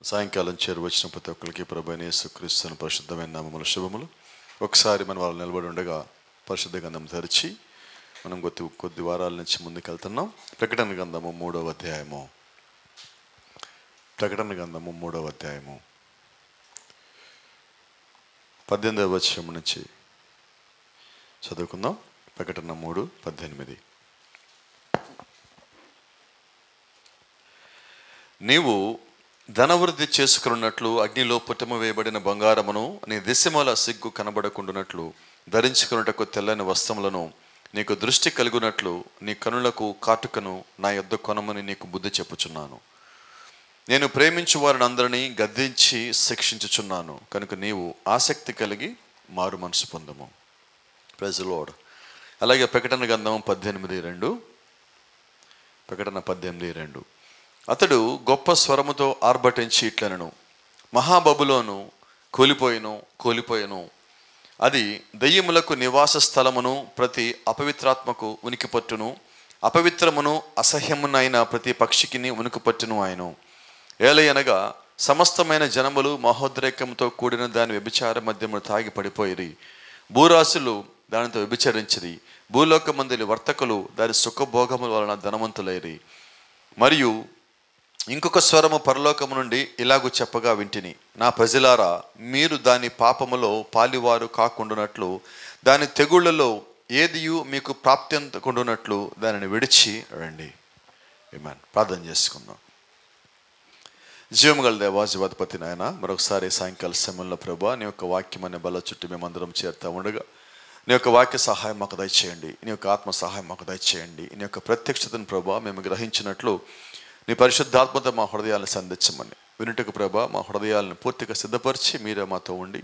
సాయంకాలం చేరువచ్చిన ప్రతి ఒక్కరికి ప్రభువైన యేసుక్రీస్తు పరిశుద్ధమైన నామముల శుభములు. ఒకసారి మనం వాళ్ళు నిలబడి ఉండగా పరిశుద్ధ గ్రంథం తెరిచి మనం కొద్ది వారాల నుంచి ముందుకు వెళ్తున్నాం. ప్రకటన గ్రంథము 3వ అధ్యాయము. ప్రకటన గ్రంథము 3వ అధ్యాయము 18వ వచనం నుంచి చదువుకుందాం. ప్రకటన 3:18. నీవు ధనవృద్ధి చేసుకున్నట్లు అగ్నిలో పుట్టమ వేయబడిన బంగారమును నీ దిశమల సిగ్గు కనబడకుండానట్లు ధరించుకున్నటకు తెల్లని వస్త్రములను నీకు దృష్టి కలుగునట్లు నీ కనులకు కాటుకను నా యొద్ద కొనమని నీకు బుద్ధి చెప్పుచున్నాను. నేను ప్రేమించు వారిని అందరినీ గద్దించి శిక్షించుచున్నాను కనుక నీవు ఆసక్తి కలిగి మారు మనసు పొందము. Praise the lord. అలాగే ప్రకటన గ్రంథం 18:2. ప్రకటన 18:2. అతడు గొప్ప స్వరముతో ఆర్భటించి ఇట్లనెను, మహాబబులోను కూలిపోయెను, అది దయ్యములకు నివాస స్థలమును ప్రతి అపవిత్రాత్మకు ఉనికి పట్టును, అపవిత్రమును అసహ్యమునైన ప్రతి పక్షికిని ఉనికి పట్టును ఆయను. ఏలయనగా సమస్తమైన జనములు మహోద్రేకంతో కూడిన దాని వ్యభిచార మద్యమును తాగి పడిపోయిరి. భూరాశులు దానితో వ్యభిచరించిరి. భూలోకమందులి వర్తకులు దాని సుఖభోగముల వలన ధనవంతులైరి. మరియు ఇంకొక స్వరము పరలోకము నుండి ఇలాగూ చెప్పగా వింటిని, నా ప్రజలారా, మీరు దాని పాపములో పాలివారు కాకుండానట్లు దాని తెగుళ్లలో ఏదియు మీకు ప్రాప్తించకుండానట్లు దానిని విడిచి రండి. ఆమేన్. ప్రార్థన చేసుకుందాం. జీవముగల దేవాధిపతి నాయన, మరొకసారి సాయంకాల సమయంలో ప్రభా నీ యొక్క వాక్యం అనే బల చుట్టూ మేమందరం చేరుతా ఉండగా నీ యొక్క వాక్య సహాయం మాకు దయచేయండి. నీ యొక్క ఆత్మ సహాయం మాకు దయచేయండి. నీ యొక్క ప్రత్యక్షతను ప్రభా మేము గ్రహించినట్లు నీ పరిశుద్ధాత్మతో మా హృదయాలను సంధించమని వినుటకు ప్రభా మా హృదయాలను పూర్తిగా సిద్ధపరిచి మీరే మాతో ఉండి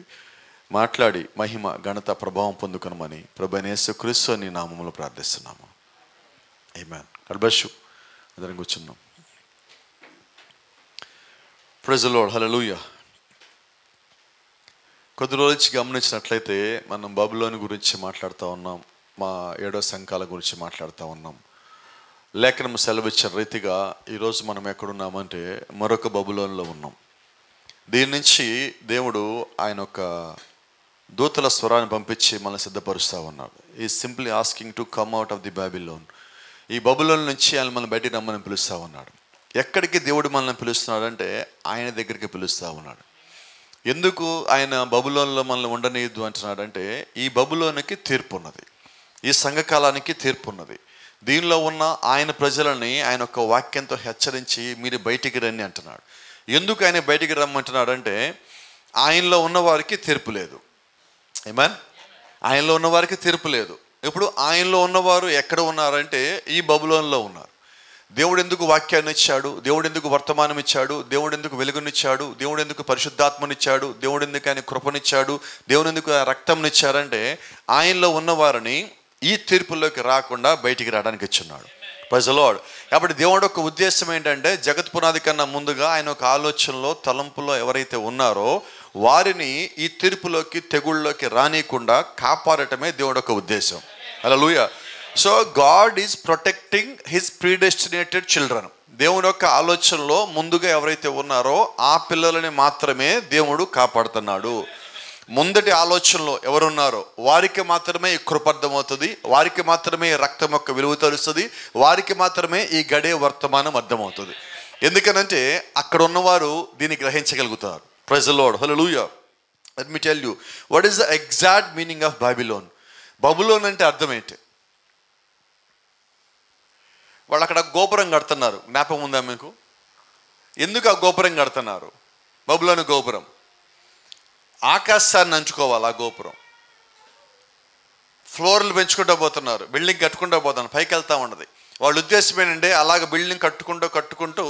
మాట్లాడి మహిమ ఘనత ప్రభావం పొందుకొనమని ప్రభువైన యేసుక్రీస్తు నీ నామములో ప్రార్థిస్తున్నాము. ఆమేన్. God bless you. అందరం కూర్చున్నాం. Praise the Lord. హల్లెలూయా. కొద్ది రోజుల నుంచి గమనించినట్లయితే మనం బబులోను గురించి మాట్లాడుతూ ఉన్నాం. మా 7వ సంఘాల గురించి మాట్లాడుతూ ఉన్నాం. లేఖనం సెలవిచ్చిన రీతిగా ఈరోజు మనం ఎక్కడున్నామంటే మరొక బబులోనులో ఉన్నాం. దీని నుంచి దేవుడు ఆయన ఒక దూతల స్వరాన్ని పంపించి మనల్ని సిద్ధపరుస్తూ ఉన్నాడు. ఈ simply asking to come out of the Babylon. ఈ బబులోన్ నుంచి ఆయన మనల్ని బయటికి రమ్మని పిలుస్తూ ఉన్నాడు. ఎక్కడికి దేవుడు మనల్ని పిలుస్తున్నాడు అంటే ఆయన దగ్గరికి పిలుస్తూ ఉన్నాడు. ఎందుకు ఆయన బబులోన్లో మనల్ని ఉండనీయద్దు అంటున్నాడంటే ఈ బబులోనికి తీర్పు ఉన్నది, ఈ సంఘకాలానికి తీర్పు ఉన్నది. దీనిలో ఉన్న ఆయన ప్రజలని ఆయన ఒక వాక్యంతో హెచ్చరించి మీరు బయటికి రండి అంటున్నాడు. ఎందుకు ఆయన బయటికి రమ్మంటున్నాడు అంటే ఆయనలో ఉన్నవారికి తీర్పు లేదు. ఆమేన్. ఆయనలో ఉన్నవారికి తీర్పు లేదు. ఇప్పుడు ఆయనలో ఉన్నవారు ఎక్కడ ఉన్నారంటే ఈ బబులోన్లో ఉన్నారు. దేవుడు ఎందుకు వాక్యాన్ని ఇచ్చాడు? దేవుడు ఎందుకు వర్తమానం ఇచ్చాడు? దేవుడు ఎందుకు వెలుగునిచ్చాడు? దేవుడు ఎందుకు పరిశుద్ధాత్మనిచ్చాడు? దేవుడు ఎందుకు ఆయన కృపనిచ్చాడు? దేవుడు ఎందుకు రక్తంనిచ్చారంటే ఆయనలో ఉన్నవారిని ఈ తీర్పుల్లోకి రాకుండా బయటికి రావడానికి ఇచ్చున్నాడు. Praise the lord. కాబట్టి దేవుడు ఒక ఉద్దేశం ఏంటంటే జగత్ పునాది కన్నా ముందుగా ఆయన ఒక ఆలోచనలో తలంపులో ఎవరైతే ఉన్నారో వారిని ఈ తీర్పులోకి తెగుళ్ళలోకి రానియకుండా కాపాడటమే దేవుడు ఒక ఉద్దేశం. హల్లెలూయా. So God is protecting his predestinated children. దేవుడు యొక్క ఆలోచనలో ముందుగా ఎవరైతే ఉన్నారో ఆ పిల్లలని మాత్రమే దేవుడు కాపాడుతున్నాడు. ముందటి ఆలోచనలో ఎవరున్నారో వారికి మాత్రమే ఈ కృప అర్థమవుతుంది, వారికి మాత్రమే రక్తం యొక్క విలువ తెలుస్తుంది, వారికి మాత్రమే ఈ గడే వర్తమానం అర్థమవుతుంది. ఎందుకనంటే అక్కడ ఉన్నవారు దీన్ని గ్రహించగలుగుతారు. Praise the Lord. హల్లెలూయా. Let me tell you what is the exact meaning of Babylon. బబులోన్ అంటే అర్థం ఏంటి? వాళ్ళు అక్కడ గోపురం కడుతున్నారు. జ్ఞాపకం ఉందా మీకు? ఎందుకు ఆ గోపురం కడుతున్నారు? బబులోను గోపురం ఆకాశాన్ని అంచుకోవాలి. ఆ గోపురం ఫ్లోర్లు పెంచుకుంటూ పోతున్నారు, బిల్డింగ్ కట్టుకుంటూ పోతున్నారు, పైకి వెళ్తూ ఉన్నది. వాళ్ళ ఉద్దేశం ఏంటంటే అలాగ బిల్డింగ్ కట్టుకుంటూ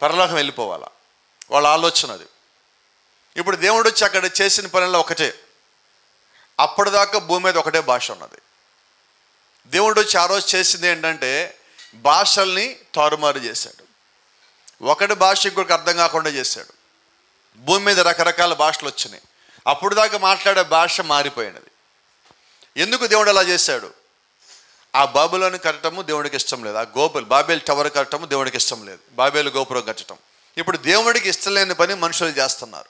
పరలోకం వెళ్ళిపోవాలా. వాళ్ళ ఆలోచన అది. ఇప్పుడు దేవుడు వచ్చి అక్కడ చేసిన పనిలో ఒకటే. అప్పటిదాకా భూమి మీద ఒకటే భాష ఉన్నది. దేవుడు వచ్చి ఆ రోజు చేసింది ఏంటంటే భాషల్ని తారుమారు చేశాడు. ఒకటి భాష ఇంకొకటి అర్థం కాకుండా చేశాడు. భూమి మీద రకరకాల భాషలు వచ్చినాయి. అప్పుడు దాకా మాట్లాడే భాష మారిపోయినది. ఎందుకు దేవుడు అలా చేశాడు? ఆ బాబులోని కట్టడము దేవుడికి ఇష్టం లేదు. ఆ బాబేల్ టవర్ కట్టడము దేవుడికి ఇష్టం లేదు. బాబేలు గోపురం కట్టడం ఇప్పుడు దేవుడికి ఇష్టం లేని పని మనుషులు చేస్తున్నారు.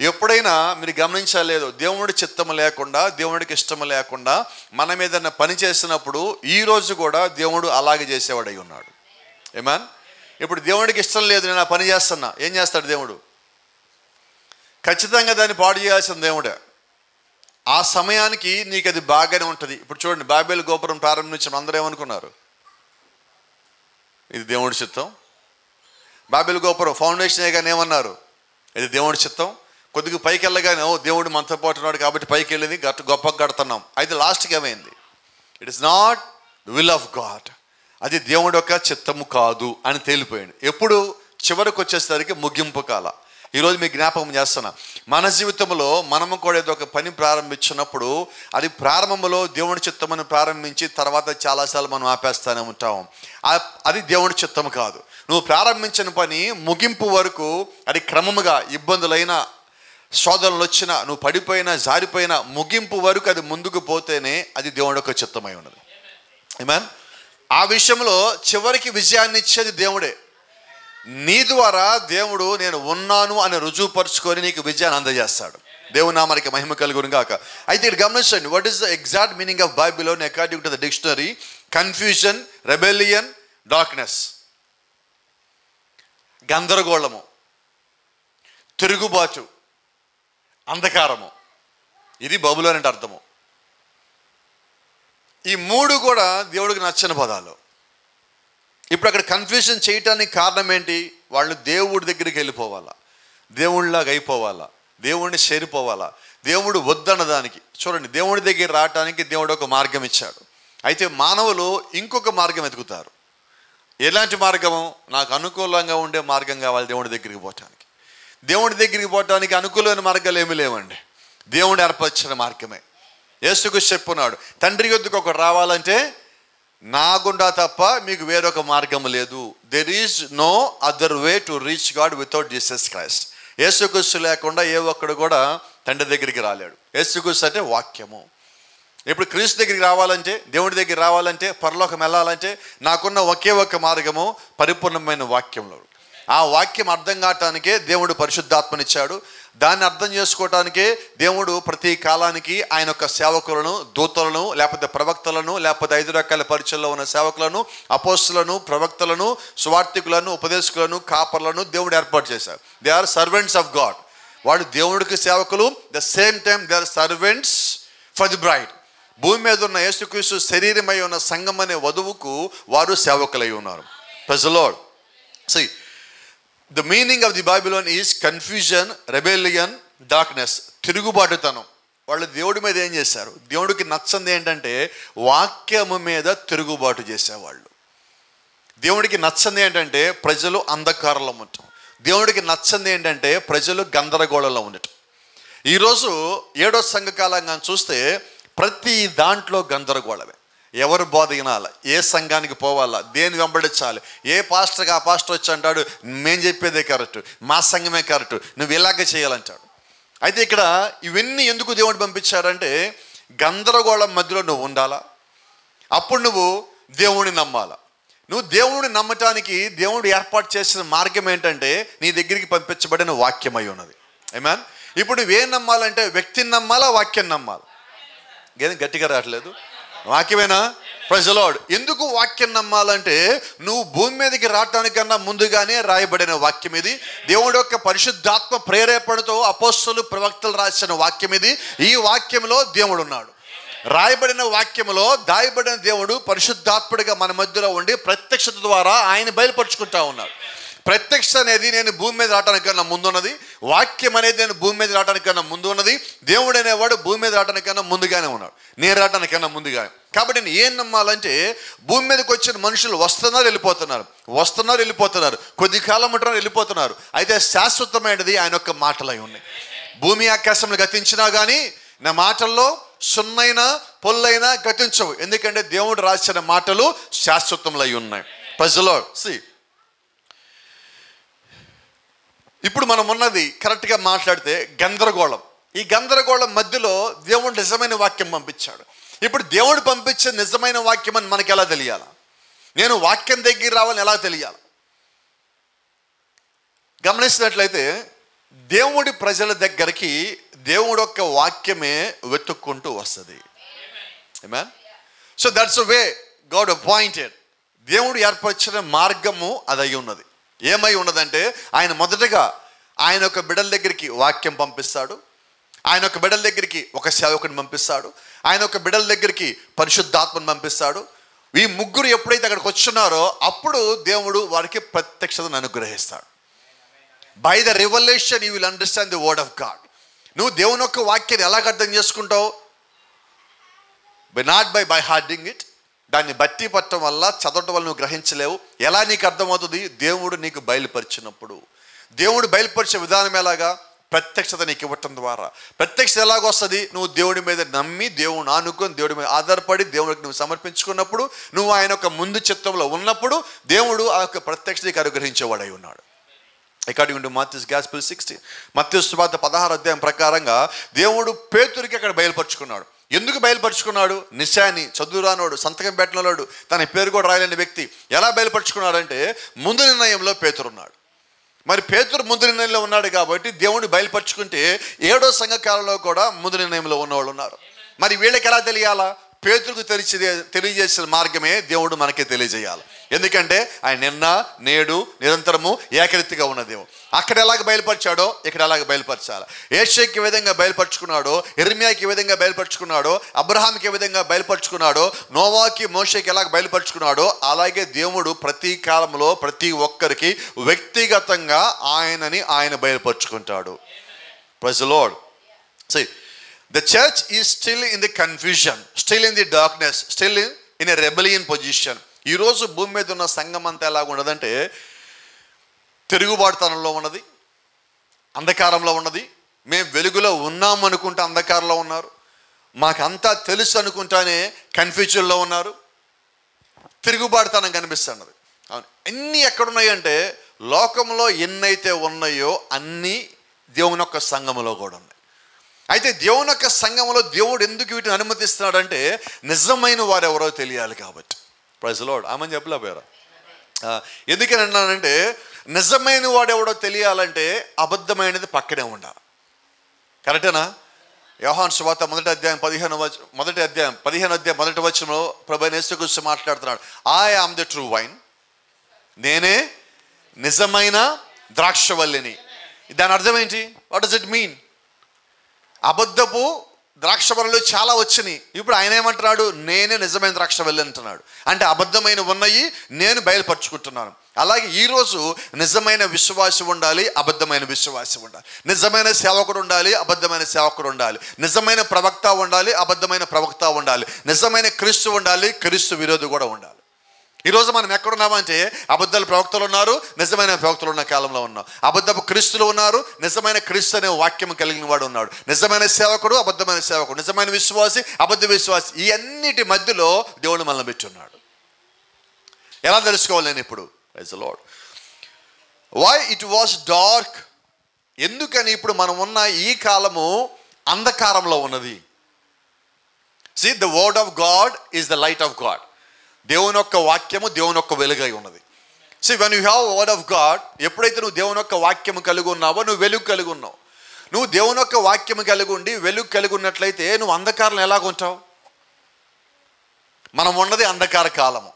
ఎప్పుడైనా మీరు గమనించలేదు, దేవుడి చిత్తము లేకుండా, దేవుడికి ఇష్టము లేకుండా మనం ఏదైనా పని చేసినప్పుడు ఈరోజు కూడా దేవుడు అలాగే చేసేవాడై ఉన్నాడు. ఏమన్? ఇప్పుడు దేవుడికి ఇష్టం లేదు, నేను ఆ పని చేస్తున్నా, ఏం చేస్తాడు దేవుడు? ఖచ్చితంగా దాన్ని పాడు చేయాల్సిన దేవుడే. ఆ సమయానికి నీకు అది బాగానే ఉంటుంది. ఇప్పుడు చూడండి, బాబేలు గోపురం ప్రారంభించిన అందరూ ఏమనుకున్నారు? ఇది దేవుడి చిత్తం. బాబేలు గోపురం ఫౌండేషన్ వేయగానే ఏమన్నారు? ఇది దేవుడి చిత్తం. కొద్దిగా పైకి వెళ్ళగానే దేవుడు మనతో పాటు ఉన్నాడు కాబట్టి పైకి వెళ్ళింది, గొప్పగా కడుతున్నాం. అయితే లాస్ట్కి ఏమైంది? It is not the will of God, అది దేవుడి యొక్క చిత్తము కాదు అని తేలిపోయింది. ఎప్పుడు? చివరికి వచ్చేసరికి ముగింపు కాల. ఈరోజు మీకు జ్ఞాపకం చేస్తున్నా, మన జీవితంలో మనము కూడా ఏదో ఒక పని ప్రారంభించినప్పుడు అది ప్రారంభంలో దేవుడి చిత్తమని ప్రారంభించి తర్వాత చాలాసార్లు మనం ఆపేస్తూనే ఉంటాం. అది దేవుడి చిత్తము కాదు. నువ్వు ప్రారంభించిన పని ముగింపు వరకు అది క్రమముగా ఇబ్బందులైనా, శోధనలు వచ్చినా, నువ్వు పడిపోయినా, జారిపోయినా, ముగింపు వరకు అది ముందుకు పోతేనే అది దేవుడి యొక్క చిత్తమై ఉన్నది. ఆమేన్. ఆ విషయంలో చివరికి విజయాన్ని ఇచ్చేది దేవుడే. నీ ద్వారా దేవుడు నేను ఉన్నాను అని రుజువుపరుచుకొని నీకు విజయాన్ని అందజేస్తాడు. దేవుని నామానికి మహిమ కలుగును గాక. అయితే ఇక్కడ గమనించండి, what is the exact meaning of Babylon according to the dictionary? Confusion, rebellion, darkness. గందరగోళము, తిరుగుబాటు, అంధకారము, ఇది బబులోన్ అంటే అర్థము. ఈ మూడు కూడా దేవుడికి నచ్చని పదాలు. ఇప్పుడు అక్కడ కన్ఫ్యూజన్ చేయటానికి కారణం ఏంటి? వాళ్ళు దేవుడి దగ్గరికి వెళ్ళిపోవాలా, దేవుడిలాగా అయిపోవాలా, దేవుడిని చేరిపోవాలా. దేవుడు వద్దన్నదానికి చూడండి, దేవుడి దగ్గర రావటానికి దేవుడు ఒక మార్గం ఇచ్చాడు. అయితే మానవులు ఇంకొక మార్గం వెతుకుతారు. ఎలాంటి మార్గము? నాకు అనుకూలంగా ఉండే మార్గం కావాలి దేవుడి దగ్గరికి పోవటానికి. దేవుడి దగ్గరికి పోవటానికి అనుకూలమైన మార్గాలు ఏమీ లేవండి, దేవుడు ఏర్పరిచిన మార్గమే. యేసుక్రీస్తు చెప్పున్నాడు, తండ్రి యొద్దకు ఒకడు రావాలంటే నా గుండా తప్ప మీకు వేరొక మార్గం లేదు. There is no other way to reach God without Jesus Christ. యేసుక్రీస్తు లేకుండా ఏ ఒక్కడు కూడా తండ్రి దగ్గరికి రాలేడు. యేసుక్రీస్తు అంటే వాక్యము. ఇప్పుడు క్రీస్తు దగ్గరికి రావాలంటే, దేవుడి దగ్గర రావాలంటే, పరలోకం వెళ్ళాలంటే నాకున్న ఒకే ఒక్క మార్గము పరిపూర్ణమైన వాక్యంలో. ఆ వాక్యం అర్థం కావటానికే దేవుడు పరిశుద్ధాత్మనిచ్చాడు. దాన్ని అర్థం చేసుకోవటానికే దేవుడు ప్రతి కాలానికి ఆయన యొక్క సేవకులను, దూతలను, లేకపోతే ప్రవక్తలను, లేకపోతే 5 రకాల పరిచయంలో ఉన్న సేవకులను, అపోస్తులను, ప్రవక్తలను, సువార్థికులను, ఉపదేశకులను, కాపర్లను దేవుడు ఏర్పాటు చేశారు. They are servants of God. వాళ్ళు దేవుడికి సేవకులు, the same time they are servants for the bride. భూమి మీద ఉన్న యేసుక్రీస్తు శరీరమై ఉన్న సంఘం అనే వధువుకు వారు సేవకులై ఉన్నారు. Praise the Lord. See, the meaning of the Babylon is confusion, rebellion, darkness. తిరుగుబాటుతనం. వాళ్ళు దేవుడి మీద ఏం చేశారు? దేవుడికి నచ్చంది ఏంటంటే వాక్యము మీద తిరుగుబాటు చేసేవాళ్ళు. దేవుడికి నచ్చంది ఏంటంటే ప్రజలు అంధకారంలో ఉండటం. దేవుడికి నచ్చంది ఏంటంటే ప్రజలు గందరగోళంలో ఉండటం. ఈరోజు 7వ సంఘకాలంగా చూస్తే ప్రతి దాంట్లో గందరగోళమే. ఎవరు బోధ వినాలి, ఏ సంఘానికి పోవాలా, దేని వెంబడించాలి, ఏ పాస్టర్కి ఆ పాస్టర్ వచ్చి అంటాడు మేము చెప్పేదే కరెక్ట్, మా సంఘమే కరెక్ట్, నువ్వు ఇలాగే చేయాలంటాడు. అయితే ఇక్కడ ఇవన్నీ ఎందుకు దేవుడు పంపించారంటే గందరగోళం మధ్యలో నువ్వు ఉండాలా, అప్పుడు నువ్వు దేవుడిని నమ్మాలా. నువ్వు దేవుడిని నమ్మటానికి దేవుడు ఏర్పాటు చేసిన మార్గం ఏంటంటే నీ దగ్గరికి పంపించబడిన వాక్యమై ఉన్నది. ఆమేన్. ఇప్పుడు నువ్వేం నమ్మాలంటే వ్యక్తిని నమ్మాలా, వాక్యం నమ్మాలా? గట్టిగా రావట్లేదు. వాక్యమేనా? Praise the Lord. ఎందుకు వాక్యం నమ్మాలంటే నువ్వు భూమి మీదకి రావటానికన్నా ముందుగానే రాయబడిన వాక్యం ఇది. దేవుడి యొక్క పరిశుద్ధాత్మ ప్రేరేపణతో అపోస్తలులు, ప్రవక్తలు రాసిన వాక్యం ఇది. ఈ వాక్యంలో దేవుడు ఉన్నాడు. రాయబడిన వాక్యంలో దాయబడిన దేవుడు పరిశుద్ధాత్ముడిగా మన మధ్యలో ఉండి ప్రత్యక్షత ద్వారా ఆయన బయలుపరుచుకుంటా ఉన్నాడు. ప్రత్యక్ష అనేది నేను భూమి మీద రావడానికన్నా ముందున్నది, వాక్యం అనేది నేను భూమి మీద రావడానికన్నా ముందు ఉన్నది, దేవుడు అనేవాడు భూమి మీద రావడానికన్నా ముందుగానే ఉన్నాడు, నేను రావడానికన్నా ముందుగానే. కాబట్టి నేను ఏం నమ్మాలంటే భూమి మీదకి వచ్చిన మనుషులు వస్తున్నారు వెళ్ళిపోతున్నారు, కొద్ది కాలం ఉంటారు వెళ్ళిపోతున్నారు. అయితే శాశ్వతమైనది ఆయన యొక్క మాటలై ఉన్నాయి. భూమి ఆకాశంలో గతించినా కానీ నా మాటల్లో సున్నైనా పొల్లైనా గతించవు, ఎందుకంటే దేవుడు రాసిన మాటలు శాశ్వతములై ఉన్నాయి. Praise the lord. సీ, ఇప్పుడు మనం ఉన్నది కరెక్ట్గా మాట్లాడితే గందరగోళం. ఈ గందరగోళం మధ్యలో దేవుడు నిజమైన వాక్యం పంపించాడు. ఇప్పుడు దేవుడు పంపించే నిజమైన వాక్యం అని మనకి ఎలా తెలియాలి? నేను వాక్యం దగ్గర రావాలని ఎలా తెలియాలి? గమనించినట్లయితే దేవుడి ప్రజల దగ్గరికి దేవుడి యొక్క వాక్యమే వెతుక్కుంటూ వస్తుంది. ఆమేన్. So that's the way God appointed. దేవుడు ఏర్పరిచిన మార్గము అది అయి ఉన్నది. ఏమై ఉన్నదంటే ఆయన మొదటగా ఆయన యొక్క బిడ్డల దగ్గరికి వాక్యం పంపిస్తాడు, ఆయన యొక్క బిడ్డల దగ్గరికి ఒక సేవకుని పంపిస్తాడు, ఆయన యొక్క బిడ్డల దగ్గరికి పరిశుద్ధాత్మను పంపిస్తాడు. ఈ ముగ్గురు ఎప్పుడైతే అక్కడికి వచ్చున్నారో అప్పుడు దేవుడు వారికి ప్రత్యక్షతను అనుగ్రహిస్తాడు. By the revolution you will understand the word of God. నువ్వు దేవుని యొక్క వాక్యాన్ని ఎలాగ అర్థం చేసుకుంటావు? Not by Hardinge it. దాన్ని బట్టి పట్టడం వల్ల, చదవటం వల్ల నువ్వు గ్రహించలేవు. ఎలా నీకు అర్థమవుతుంది? దేవుడు నీకు బయలుపరిచినప్పుడు. దేవుడు బయలుపరిచే విధానం ఎలాగా? ప్రత్యక్షత నీకు ఇవ్వటం ద్వారా. ప్రత్యక్షత ఎలాగొస్తుంది? నువ్వు దేవుడి మీద నమ్మి, దేవుని ఆనుకొని, దేవుడి మీద ఆధారపడి దేవుడికి నువ్వు సమర్పించుకున్నప్పుడు, నువ్వు ఆయన యొక్క ముందు చిత్తంలో ఉన్నప్పుడు దేవుడు ఆ యొక్క ప్రత్యక్షత నీకు అనుగ్రహించేవాడై ఉన్నాడు. అకార్డింగ్ టు మాథ్యూస్ గాస్పెల్ 16, మత్తయి సువార్త 16 అధ్యాయం ప్రకారంగా దేవుడు పేతురుకి అక్కడ బయలుపరుచుకున్నాడు. ఎందుకు బయలుపరుచుకున్నాడు? నిశాని, చదువురానోడు, సంతకం పెట్టినోడు, తన పేరు కూడా రాయలేని వ్యక్తి. ఎలా బయలుపరుచుకున్నాడంటే ముందు నిర్ణయంలో పేతురున్నాడు. మరి పేతురు ముందు నిర్ణయంలో ఉన్నాడు కాబట్టి దేవుడు బయలుపరుచుకుంటే 7వ సంఘకాలంలో కూడా ముందు నిర్ణయంలో ఉన్నవాళ్ళు ఉన్నారు. మరి వీళ్ళకి ఎలా తెలియాలా? పేతురుకు తెలియజేసిన మార్గమే దేవుడు మనకి తెలియజేయాలి. ఎందుకంటే ఆయన నిన్న, నేడు, నిరంతరము ఏకరీతిగా ఉన్న దేవుడు. అక్కడ ఎలాగ బయలుపరిచాడో ఇక్కడ ఎలాగ బయలుపరచాలి. యేషయ్యకి ఏ విధంగా బయలుపరుచుకున్నాడో, ఇర్మియాకి ఏ విధంగా బయలుపరుచుకున్నాడో, అబ్రహాంకి ఏ విధంగా బయలుపరుచుకున్నాడో, నోవాకి, మోషేకి ఎలాగ బయలుపరుచుకున్నాడో, అలాగే దేవుడు ప్రతి కాలంలో ప్రతి ఒక్కరికి వ్యక్తిగతంగా ఆయన బయలుపరుచుకుంటాడు. Praise the Lord. See, the church is still in the confusion, still in the darkness, still in a rebellion position. ఈరోజు భూమి మీద ఉన్న సంఘం అంతా ఎలాగ ఉన్నదంటే తిరుగుబాటుతనంలో ఉన్నది, అంధకారంలో ఉన్నది. మేము వెలుగులో ఉన్నాము అనుకుంటే అంధకారంలో ఉన్నారు, మాకంతా తెలుసు అనుకుంటానే కన్ఫ్యూజన్లో ఉన్నారు. తిరుగుబాటుతనం కనిపిస్తున్నది. అవును, అన్నీ ఎక్కడున్నాయంటే లోకంలో ఎన్నైతే ఉన్నాయో అన్నీ దేవుని యొక్క సంఘములో కూడా ఉన్నాయి. అయితే దేవుని యొక్క సంఘంలో దేవుడు ఎందుకు వీటిని అనుమతిస్తున్నాడంటే నిజమైన వారు ఎవరో తెలియాలి కాబట్టి. Praise the Lord. ఆమెను చెప్పలే పేరా? ఎందుకని అన్నానంటే నిజమైన వాడు ఎవడో తెలియాలంటే అబద్ధమైనది పక్కనే ఉండాలి. కరెక్టేనా? యోహాను సువార్త 1వ అధ్యాయం 15వ వచనంలో ప్రభువైన యేసు గురించి మాట్లాడుతున్నాడు. I am the true wine, నేనే నిజమైన ద్రాక్షవల్లిని. దాని అర్థం ఏంటి? What does it mean? అబద్ధపు ద్రాక్షవల్లులు చాలా వచ్చినాయి. ఇప్పుడు ఆయన ఏమంటున్నాడు? నేనే నిజమైన ద్రాక్షవల్లి అంటున్నాడు. అంటే అబద్ధమైన ఉన్నాయి, నేను బయలుపరుచుకుంటున్నాను. అలాగే ఈరోజు నిజమైన విశ్వాసి ఉండాలి, అబద్ధమైన విశ్వాసి ఉండాలి. నిజమైన సేవకుడు ఉండాలి, అబద్ధమైన సేవకుడు ఉండాలి. నిజమైన ప్రవక్త ఉండాలి, అబద్ధమైన ప్రవక్త ఉండాలి. నిజమైన క్రీస్తు ఉండాలి, క్రీస్తు విరోధి కూడా ఉండాలి. ఈరోజు మనం ఎక్కడున్నామంటే అబద్ధాల ప్రవక్తలు ఉన్నారు, నిజమైన ప్రవక్తలు ఉన్న కాలంలో ఉన్నాం. అబద్ధపు క్రీస్తులు ఉన్నారు, నిజమైన క్రీస్తు అనే వాక్యం కలిగిన వాడు ఉన్నాడు. నిజమైన సేవకుడు, అబద్ధమైన సేవకుడు, నిజమైన విశ్వాసి, అబద్ధ విశ్వాసి. ఈ అన్నిటి మధ్యలో దేవుడు మనల్ని పెట్టున్నాడు. ఎలా తెలుసుకోవాలి నేను ఇప్పుడు? Praise the Lord. Why it was dark? ఎందుకని ఇప్పుడు మనం ఉన్న ఈ కాలము అంధకారంలో ఉన్నది? See, the word of God is the light of God. దేవుని యొక్క వాక్యము దేవుని యొక్క వెలుగై ఉన్నది. See, when you have word of God, ఎప్పుడైతే నువ్వు దేవుని యొక్క వాక్యము కలిగి ఉన్నావో నువ్వు వెలుగు కలిగి ఉన్నావు. నువ్వు దేవుని యొక్క వాక్యము కలిగి ఉండి వెలుగు కలిగి ఉన్నట్లయితే నువ్వు అంధకారంలో ఎలాగుంటావు? మనం ఉన్నది అంధకార కాలము.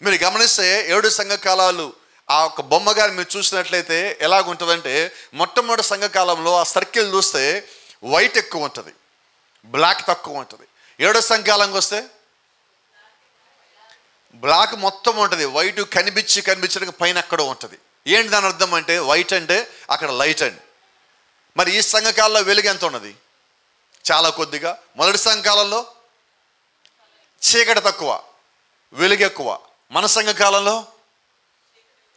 మీరు గమనిస్తే 7 సంఘకాలాలు ఆ ఒక బొమ్మ గారు మీరు చూసినట్లయితే ఎలాగుంటుందంటే మొట్టమొదటి సంఘకాలంలో ఆ సర్కిల్ చూస్తే వైట్ ఎక్కువ ఉంటుంది, బ్లాక్ తక్కువ ఉంటుంది. 7వ సంఘకాలంకి వస్తే బ్లాక్ మొత్తం ఉంటుంది, వైట్ కనిపించడానికి పైన ఎక్కడో ఉంటుంది. ఏంటి దాని అర్థం అంటే వైట్ అంటే అక్కడ లైట్ అండి. మరి ఈ సంఘకాలంలో వెలుగు ఎంత ఉన్నది? చాలా కొద్దిగా. మొదటి సంఘకాలంలో చీకటి తక్కువ, వెలుగు ఎక్కువ. మన సంఘకాలంలో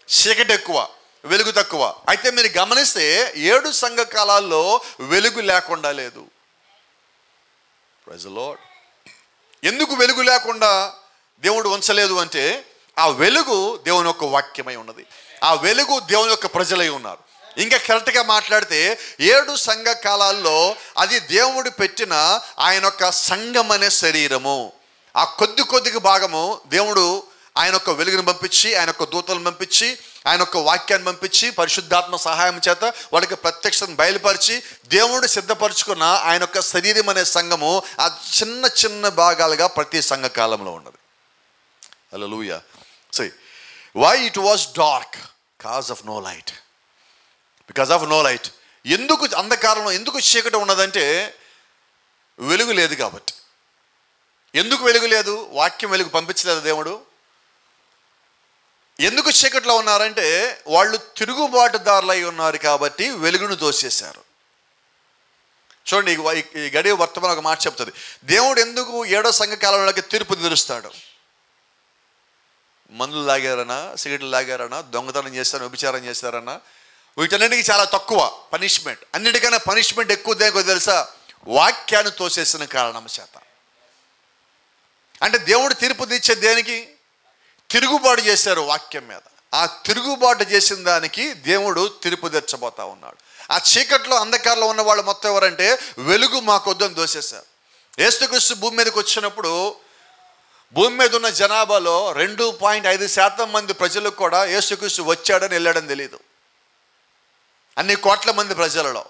చీకటి ఎక్కువ, వెలుగు తక్కువ. అయితే మీరు గమనిస్తే 7 సంఘకాలాల్లో వెలుగు లేకుండా లేదు. Praise the Lord. ఎందుకు వెలుగు లేకుండా దేవుడు ఉంచలేదు అంటే ఆ వెలుగు దేవుని యొక్క వాక్యమై ఉన్నది, ఆ వెలుగు దేవుని యొక్క ప్రజలై ఉన్నారు. ఇంకా కరెక్ట్గా మాట్లాడితే 7 సంఘకాలాల్లో అది దేవుడు పెట్టిన ఆయన యొక్క సంఘం అనే శరీరము. ఆ కొద్దిగా భాగము దేవుడు ఆయన యొక్క వెలుగును పంపించి, ఆయన యొక్క దూతలను పంపించి, ఆయన యొక్క వాక్యాన్ని పంపించి పరిశుద్ధాత్మ సహాయం చేత వాళ్ళకి ప్రత్యక్షతను బయలుపరిచి దేవుడు సిద్ధపరచుకున్న ఆయన యొక్క శరీరం అనే సంఘము ఆ చిన్న చిన్న భాగాలుగా ప్రతి సంఘ కాలంలో ఉన్నది. హల్లెలూయా. So why it was dark? Cause of no light. Because of no light. ఎందుకు అంధకారంలో ఎందుకు చీకటి ఉన్నదంటే వెలుగు లేదు కాబట్టి. ఎందుకు వెలుగు లేదు? వాక్యం వెలుగు పంపించలేదు దేవుడు. ఎందుకు చీకట్లో ఉన్నారంటే వాళ్ళు తిరుగుబాటుదారులై ఉన్నారు కాబట్టి వెలుగును దోసేశారు. చూడండి, ఈ గడియ వర్తమానం ఒక మాట చెప్తుంది. దేవుడు ఎందుకు 7వ సంఘకాలంలోకి తీర్పు తీరుస్తాడు? మందులు లాగారనా, సిగరెట్లు లాగారనా, దొంగతనం చేస్తారని, వ్యభిచారం చేస్తారన్నా, వీటన్నిటికీ చాలా తక్కువ పనిష్మెంట్. అన్నిటికన్నా పనిష్మెంట్ ఎక్కువ దేనికో తెలుసా? వాక్యాన్ని తోసేసిన కారణం చేత. అంటే దేవుడు తీర్పు తీర్చే దేనికి? తిరుగుబాటు చేశారు వాక్యం మీద. ఆ తిరుగుబాటు చేసిన దానికి దేవుడు తీర్పు తీర్చబోతా ఉన్నాడు. ఆ చీకట్లో అంధకారంలో ఉన్న వాళ్ళు మొత్తం ఎవరంటే వెలుగు మాకొద్దని దోసేశారు. యేసుక్రీస్తు భూమి మీదకి వచ్చినప్పుడు భూమి మీద ఉన్న జనాభాలో 2.5% మంది ప్రజలకు కూడా యేసుక్రీస్తు వచ్చాడని వెళ్ళాడని తెలియదు. అన్ని కోట్ల మంది ప్రజలలో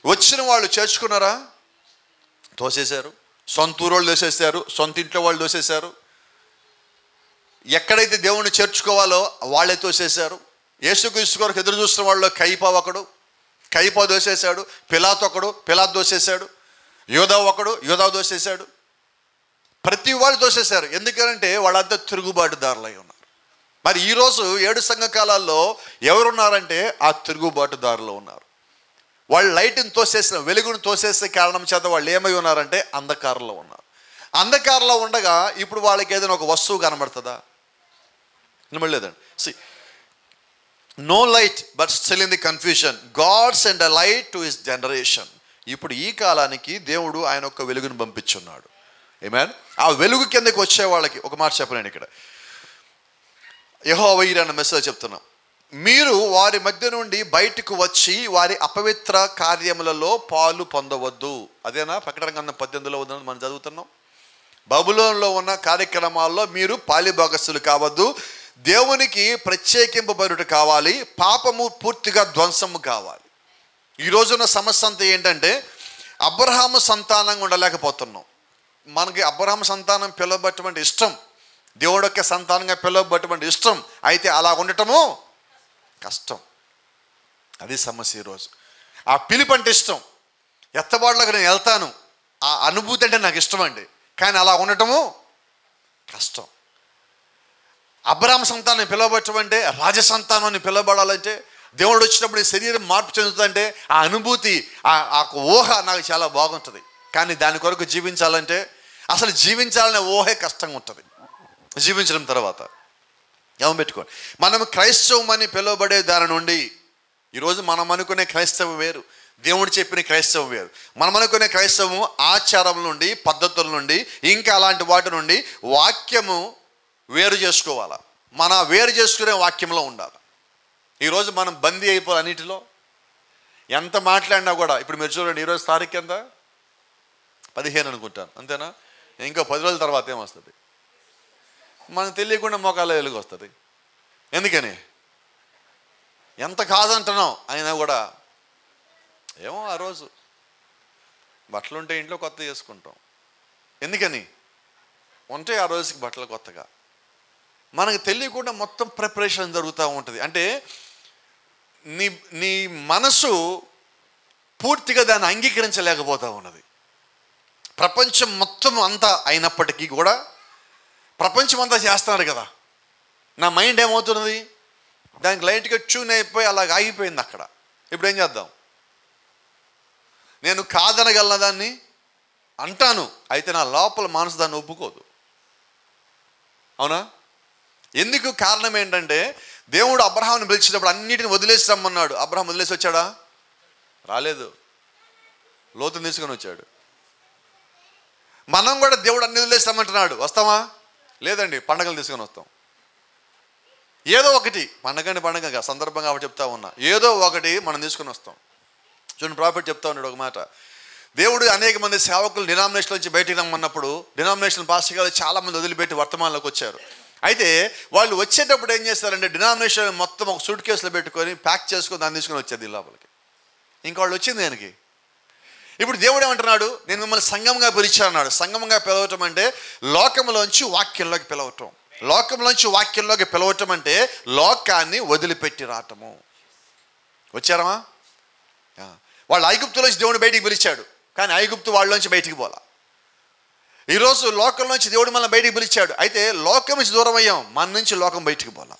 వచ్చిన వాళ్ళు చేర్చుకున్నారా? తోసేశారు. సొంత ఊరోళ్ళు దోసేశారు, సొంత ఇంట్లో వాళ్ళు దోసేశారు. ఎక్కడైతే దేవుణ్ణి చేర్చుకోవాలో వాళ్ళే తోసేశారు. యేసుక్రీస్తు కొరకు ఎదురు చూస్తున్న వాళ్ళు కయప ఒకడు, కయప దోసేశాడు. పిలాతు ఒకడు, పిలాతు దోసేశాడు. యోధా ఒకడు, యోధా దోసేశాడు. ప్రతి వాళ్ళు దోసేశారు. ఎందుకంటే వాళ్ళంతా తిరుగుబాటుదారులై ఉన్నారు. మరి ఈరోజు 7 సంఘకాలాల్లో ఎవరున్నారంటే ఆ తిరుగుబాటుదారులు ఉన్నారు. వాళ్ళు లైట్ని తోసేసిన, వెలుగును తోసేసే కారణం చేత వాళ్ళు ఏమై ఉన్నారంటే అంధకారంలో ఉన్నారు. అంధకారంలో ఉండగా ఇప్పుడు వాళ్ళకి ఏదైనా ఒక వస్తువు కనబడుతుందా? కనబడలేదండి. No light but still in the confusion. God send a light to his generation. ఇప్పుడు ఈ కాలానికి దేవుడు ఆయన యొక్క వెలుగును పంపించున్నాడు. ఆమేన్. ఆ వెలుగు కిందకి వచ్చే వాళ్ళకి ఒక మాట చెప్పలేను. ఇక్కడ యెహోవా ఈరే అన్న మెసేజ్ చెప్తున్నాం. మీరు వారి మధ్య నుండి బయటకు వచ్చి వారి అపవిత్ర కార్యములలో పాలు పొందవద్దు. అదేనా ప్రకటన గ్రంథం 18లో ఉన్నది మనం చదువుతున్నాం. బబులోనులో ఉన్న కార్యక్రమాల్లో మీరు పాలిభాగస్తులు కావద్దు. దేవునికి ప్రత్యేకింపబడుట కావాలి. పాపము పూర్తిగా ధ్వంసము కావాలి. ఈ రోజున సమస్య అంతా ఏంటంటే అబ్రహాము సంతానంగా ఉండలేకపోతున్నాం. మనకి అబ్రహాము సంతానం పిలవబట్టమంటే ఇష్టం, దేవుడు యొక్క సంతానంగా పిలవబట్టమంటే ఇష్టం. అయితే అలా ఉండటము కష్టం. అది సమస్య ఈరోజు. ఆ పిలుపు అంటే ఇష్టం, ఎత్తబాటులోకి నేను వెళ్తాను, ఆ అనుభూతి అంటే నాకు ఇష్టం అండి. కానీ అలా ఉండటము కష్టం. అబ్రహాము సంతానం పిలవబట్టమంటే రాజ సంతానాన్ని పిలవబడాలంటే దేవుడు వచ్చినప్పుడు ఈ శరీరం మార్పు చెందుతుందంటే ఆ అనుభూతి, ఆ ఊహ నాకు చాలా బాగుంటుంది. కానీ దాని కొరకు జీవించాలంటే అసలు జీవించాలనే ఊహే కష్టంగా ఉంటుంది. జీవించడం తర్వాత ఏమో పెట్టుకోండి. మనం క్రైస్తవం అని పిలువబడే దాని నుండి ఈరోజు మనం అనుకునే క్రైస్తవం వేరు, దేవుడు చెప్పిన క్రైస్తవం వేరు. మనం అనుకునే క్రైస్తవము ఆచారం నుండి, పద్ధతుల నుండి, ఇంకా అలాంటి వాటి నుండి వాక్యము వేరు చేసుకోవాలా. మన వేరు చేసుకునే వాక్యంలో ఉండాలి. ఈరోజు మనం బందీ అయిపోవాలి అన్నిటిలో. ఎంత మాట్లాడినా కూడా ఇప్పుడు మీరు చూడండి, ఈరోజు తారీఖు ఎంత? 15 అనుకుంటాను, అంతేనా? ఇంకా 10 రోజుల తర్వాత ఏమొస్తుంది? మనకు తెలియకుండా మోకాల్లో వెలుగు వస్తుంది. ఎందుకని? ఎంత కాదంటున్నాం అయినా కూడా ఏమో ఆ రోజు బట్టలు ఉంటే ఇంట్లో కొత్త చేసుకుంటాం. ఎందుకని? ఉంటే ఆ రోజుకి బట్టలు కొత్తగా. మనకు తెలియకుండా మొత్తం ప్రిపరేషన్ జరుగుతూ ఉంటుంది. అంటే నీ మనసు పూర్తిగా దాన్ని అంగీకరించలేకపోతూ ఉన్నది. ప్రపంచం మొత్తం అంతా అయినప్పటికీ కూడా ప్రపంచం అంతా చేస్తున్నారు కదా, నా మైండ్ ఏమవుతున్నది? దానికి లైట్గా ట్యూన్ అయిపోయి అలాగ ఆగిపోయింది అక్కడ. ఇప్పుడు ఏం చేద్దాం? నేను కాదనగలన దాన్ని అంటాను, అయితే నా లోపల మనసు దాన్ని ఒప్పుకోదు. అవునా? ఎందుకు? కారణం ఏంటంటే దేవుడు అబ్రహాముని పిలిచినప్పుడు అన్నిటిని వదిలేసి రమ్మన్నాడు. అబ్రహాం వదిలేసి వచ్చాడా? రాలేదు. లోతుని తీసుకొని వచ్చాడు. మనం కూడా దేవుడు అన్ని వదిలేసి రమ్మంటున్నాడు, వస్తామా? లేదండి, పండగలు తీసుకొని వస్తాం. ఏదో ఒకటి పండగ సందర్భంగా చెప్తా ఉన్నా, ఏదో ఒకటి మనం తీసుకొని వస్తాం. చూడండి, ప్రాఫిట్ చెప్తా ఉన్నాడు ఒక మాట. దేవుడు అనేక మంది సేవకులు డినామినేషన్ నుంచి బయటికి రమ్మన్నప్పుడు డినామినేషన్ పాస్టర్ గారు చాలామంది వదిలిపెట్టి వర్తమానంలోకి వచ్చారు. అయితే వాళ్ళు వచ్చేటప్పుడు ఏం చేస్తారంటే డినామినేషన్ మొత్తం ఒక సూట్ కేసులో పెట్టుకొని ప్యాక్ చేసుకొని దాన్ని తీసుకొని వచ్చేది లోపలికి. ఇంకా వాళ్ళు వచ్చింది దానికి. ఇప్పుడు దేవుడు ఏమంటున్నాడు, నేను మిమ్మల్ని సంఘంగా పిలిచాను అన్నాడు. సంఘంగా పిలవటం అంటే లోకంలోంచి వాక్యంలోకి పిలవటం. లోకంలోంచి వాక్యంలోకి పిలవటం అంటే లోకాన్ని వదిలిపెట్టి రావటము. వచ్చారమా? వాళ్ళు ఐగుప్తులోంచి దేవుడు బయటికి పిలిచాడు, కానీ ఐగుప్తు వాళ్ళలోంచి బయటికి పోలా. ఈరోజు లోకంలోంచి దేవుడు మనల్ని బయటికి పిలిచాడు, అయితే లోకం నుంచి దూరం అయ్యాం, మన నుంచి లోకం బయటికి పోలా.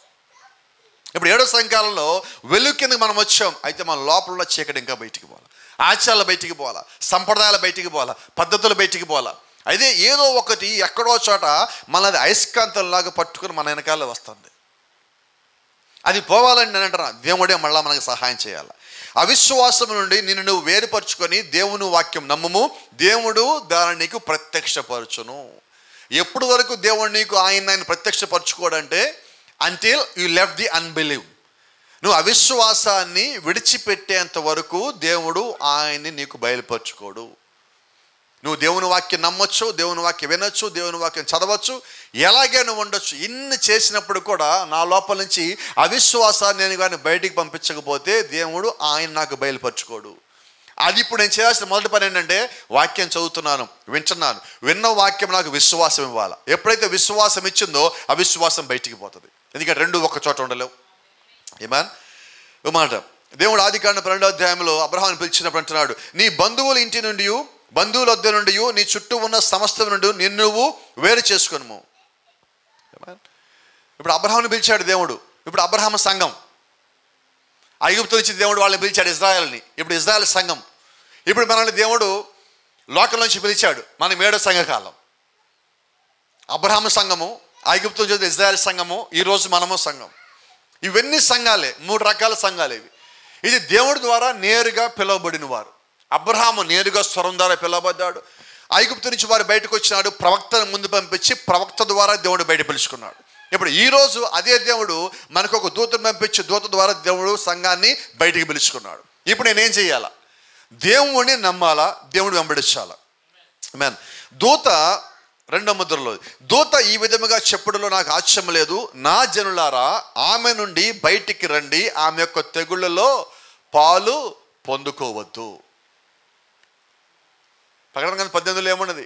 ఇప్పుడు 7వ సంఘకాలంలో వెలుగు కిందకి మనం వచ్చాం, అయితే మన లోపల చీకటి ఇంకా బయటికి పోలా. ఆచారాలు బయటికి పోలా, సంప్రదాయాలు బయటికి పోలా, పద్ధతులు బయటికి పోలా. అయితే ఏదో ఒకటి ఎక్కడో చోట మనది అయస్కాంతంలాగా పట్టుకుని మన వెనకాల వస్తుంది. అది పోవాలని నేను అంటున్నా, దేవుడే మళ్ళీ మనకు సహాయం చేయాలి. అవిశ్వాసం నుండి నిన్ను నువ్వు వేరుపరుచుకొని దేవుని వాక్యం నమ్ముము, దేవుడు దాన్ని నీకు ప్రత్యక్షపరచును. ఎప్పుడు వరకు దేవుడు నీకు ఆయన ప్రత్యక్షపరచుకోడంటే until you left the unbelieve. నువ్వు అవిశ్వాసాన్ని విడిచిపెట్టేంత వరకు దేవుడు ఆయన్ని నీకు బయలుపరచుకోడు. నువ్వు దేవుని వాక్యం నమ్మొచ్చు, దేవుని వాక్యం వినొచ్చు, దేవుని వాక్యం చదవచ్చు, ఎలాగే నువ్వు ఉండొచ్చు. ఇన్ని చేసినప్పుడు కూడా నా లోపల నుంచి అవిశ్వాసాన్ని నేను కానీ బయటికి పంపించకపోతే దేవుడు ఆయన నాకు బయలుపరచుకోడు. అది ఇప్పుడు నేను చేయాల్సిన మొదటి పని ఏంటంటే వాక్యం చదువుతున్నాను, వింటున్నాను, విన్న వాక్యం నాకు విశ్వాసం ఇవ్వాలి. ఎప్పుడైతే విశ్వాసం ఇచ్చిందో అవిశ్వాసం బయటికి పోతుంది. ఎందుకంటే రెండు ఒక్క చోట ఉండలేవు. ఏమాన్ మాట దేవుడు ఆదికాండం 12వ అధ్యాయంలో అబ్రహామును పిలిచినప్పుడు అంటున్నాడు, నీ బంధువుల ఇంటి నుండి, బంధువుల వద్ద నుండి, నీ చుట్టూ ఉన్న సమస్తం నుండి నిన్ను నువ్వు వేరు చేసుకొనుము. ఇప్పుడు అబ్రహామును పిలిచాడు దేవుడు. ఇప్పుడు అబ్రహాము సంఘం. ఐగుప్తు నుంచి దేవుడు వాళ్ళని పిలిచాడు, ఇజ్రాయెల్ని. ఇప్పుడు ఇజ్రాయెల్ సంఘం. ఇప్పుడు మనల్ని దేవుడు లోకం నుంచి పిలిచాడు, మనం 7వ సంఘకాలం. అబ్రహాము సంఘము, ఐగుప్తు నుంచి ఇజ్రాయెల్ సంఘము, ఈరోజు మనము సంఘం. ఇవన్నీ సంఘాలే, 3 రకాల సంఘాలు ఇవి. ఇది దేవుడి ద్వారా నేరుగా పిలువబడిన వారు. అబ్రహాము నేరుగా స్వరం ద్వారా పిలువబడ్డాడు. ఐగుప్తు నుంచి వారు బయటకు వచ్చినాడు, ప్రవక్తను ముందు పంపించి ప్రవక్త ద్వారా దేవుడు బయట పిలుచుకున్నాడు. ఇప్పుడు ఈరోజు అదే దేవుడు మనకు ఒక దూతను పంపించి దూత ద్వారా దేవుడు సంఘాన్ని బయటికి పిలుచుకున్నాడు. ఇప్పుడు నేనేం చేయాలా? దేవుడిని నమ్మాలా, దేవుడు వెంబడించాలా. ఆమేన్. దూత 2వ ముద్రలో దూత ఈ విధముగా చెప్పుడులో నాకు ఆశ్చర్యం లేదు, నా జనులారా ఆమె నుండి బయటికి రండి, ఆమె యొక్క తెగుళ్ళలో పాలు పొందుకోవద్దు. ప్రకటన 18లో ఏమున్నది?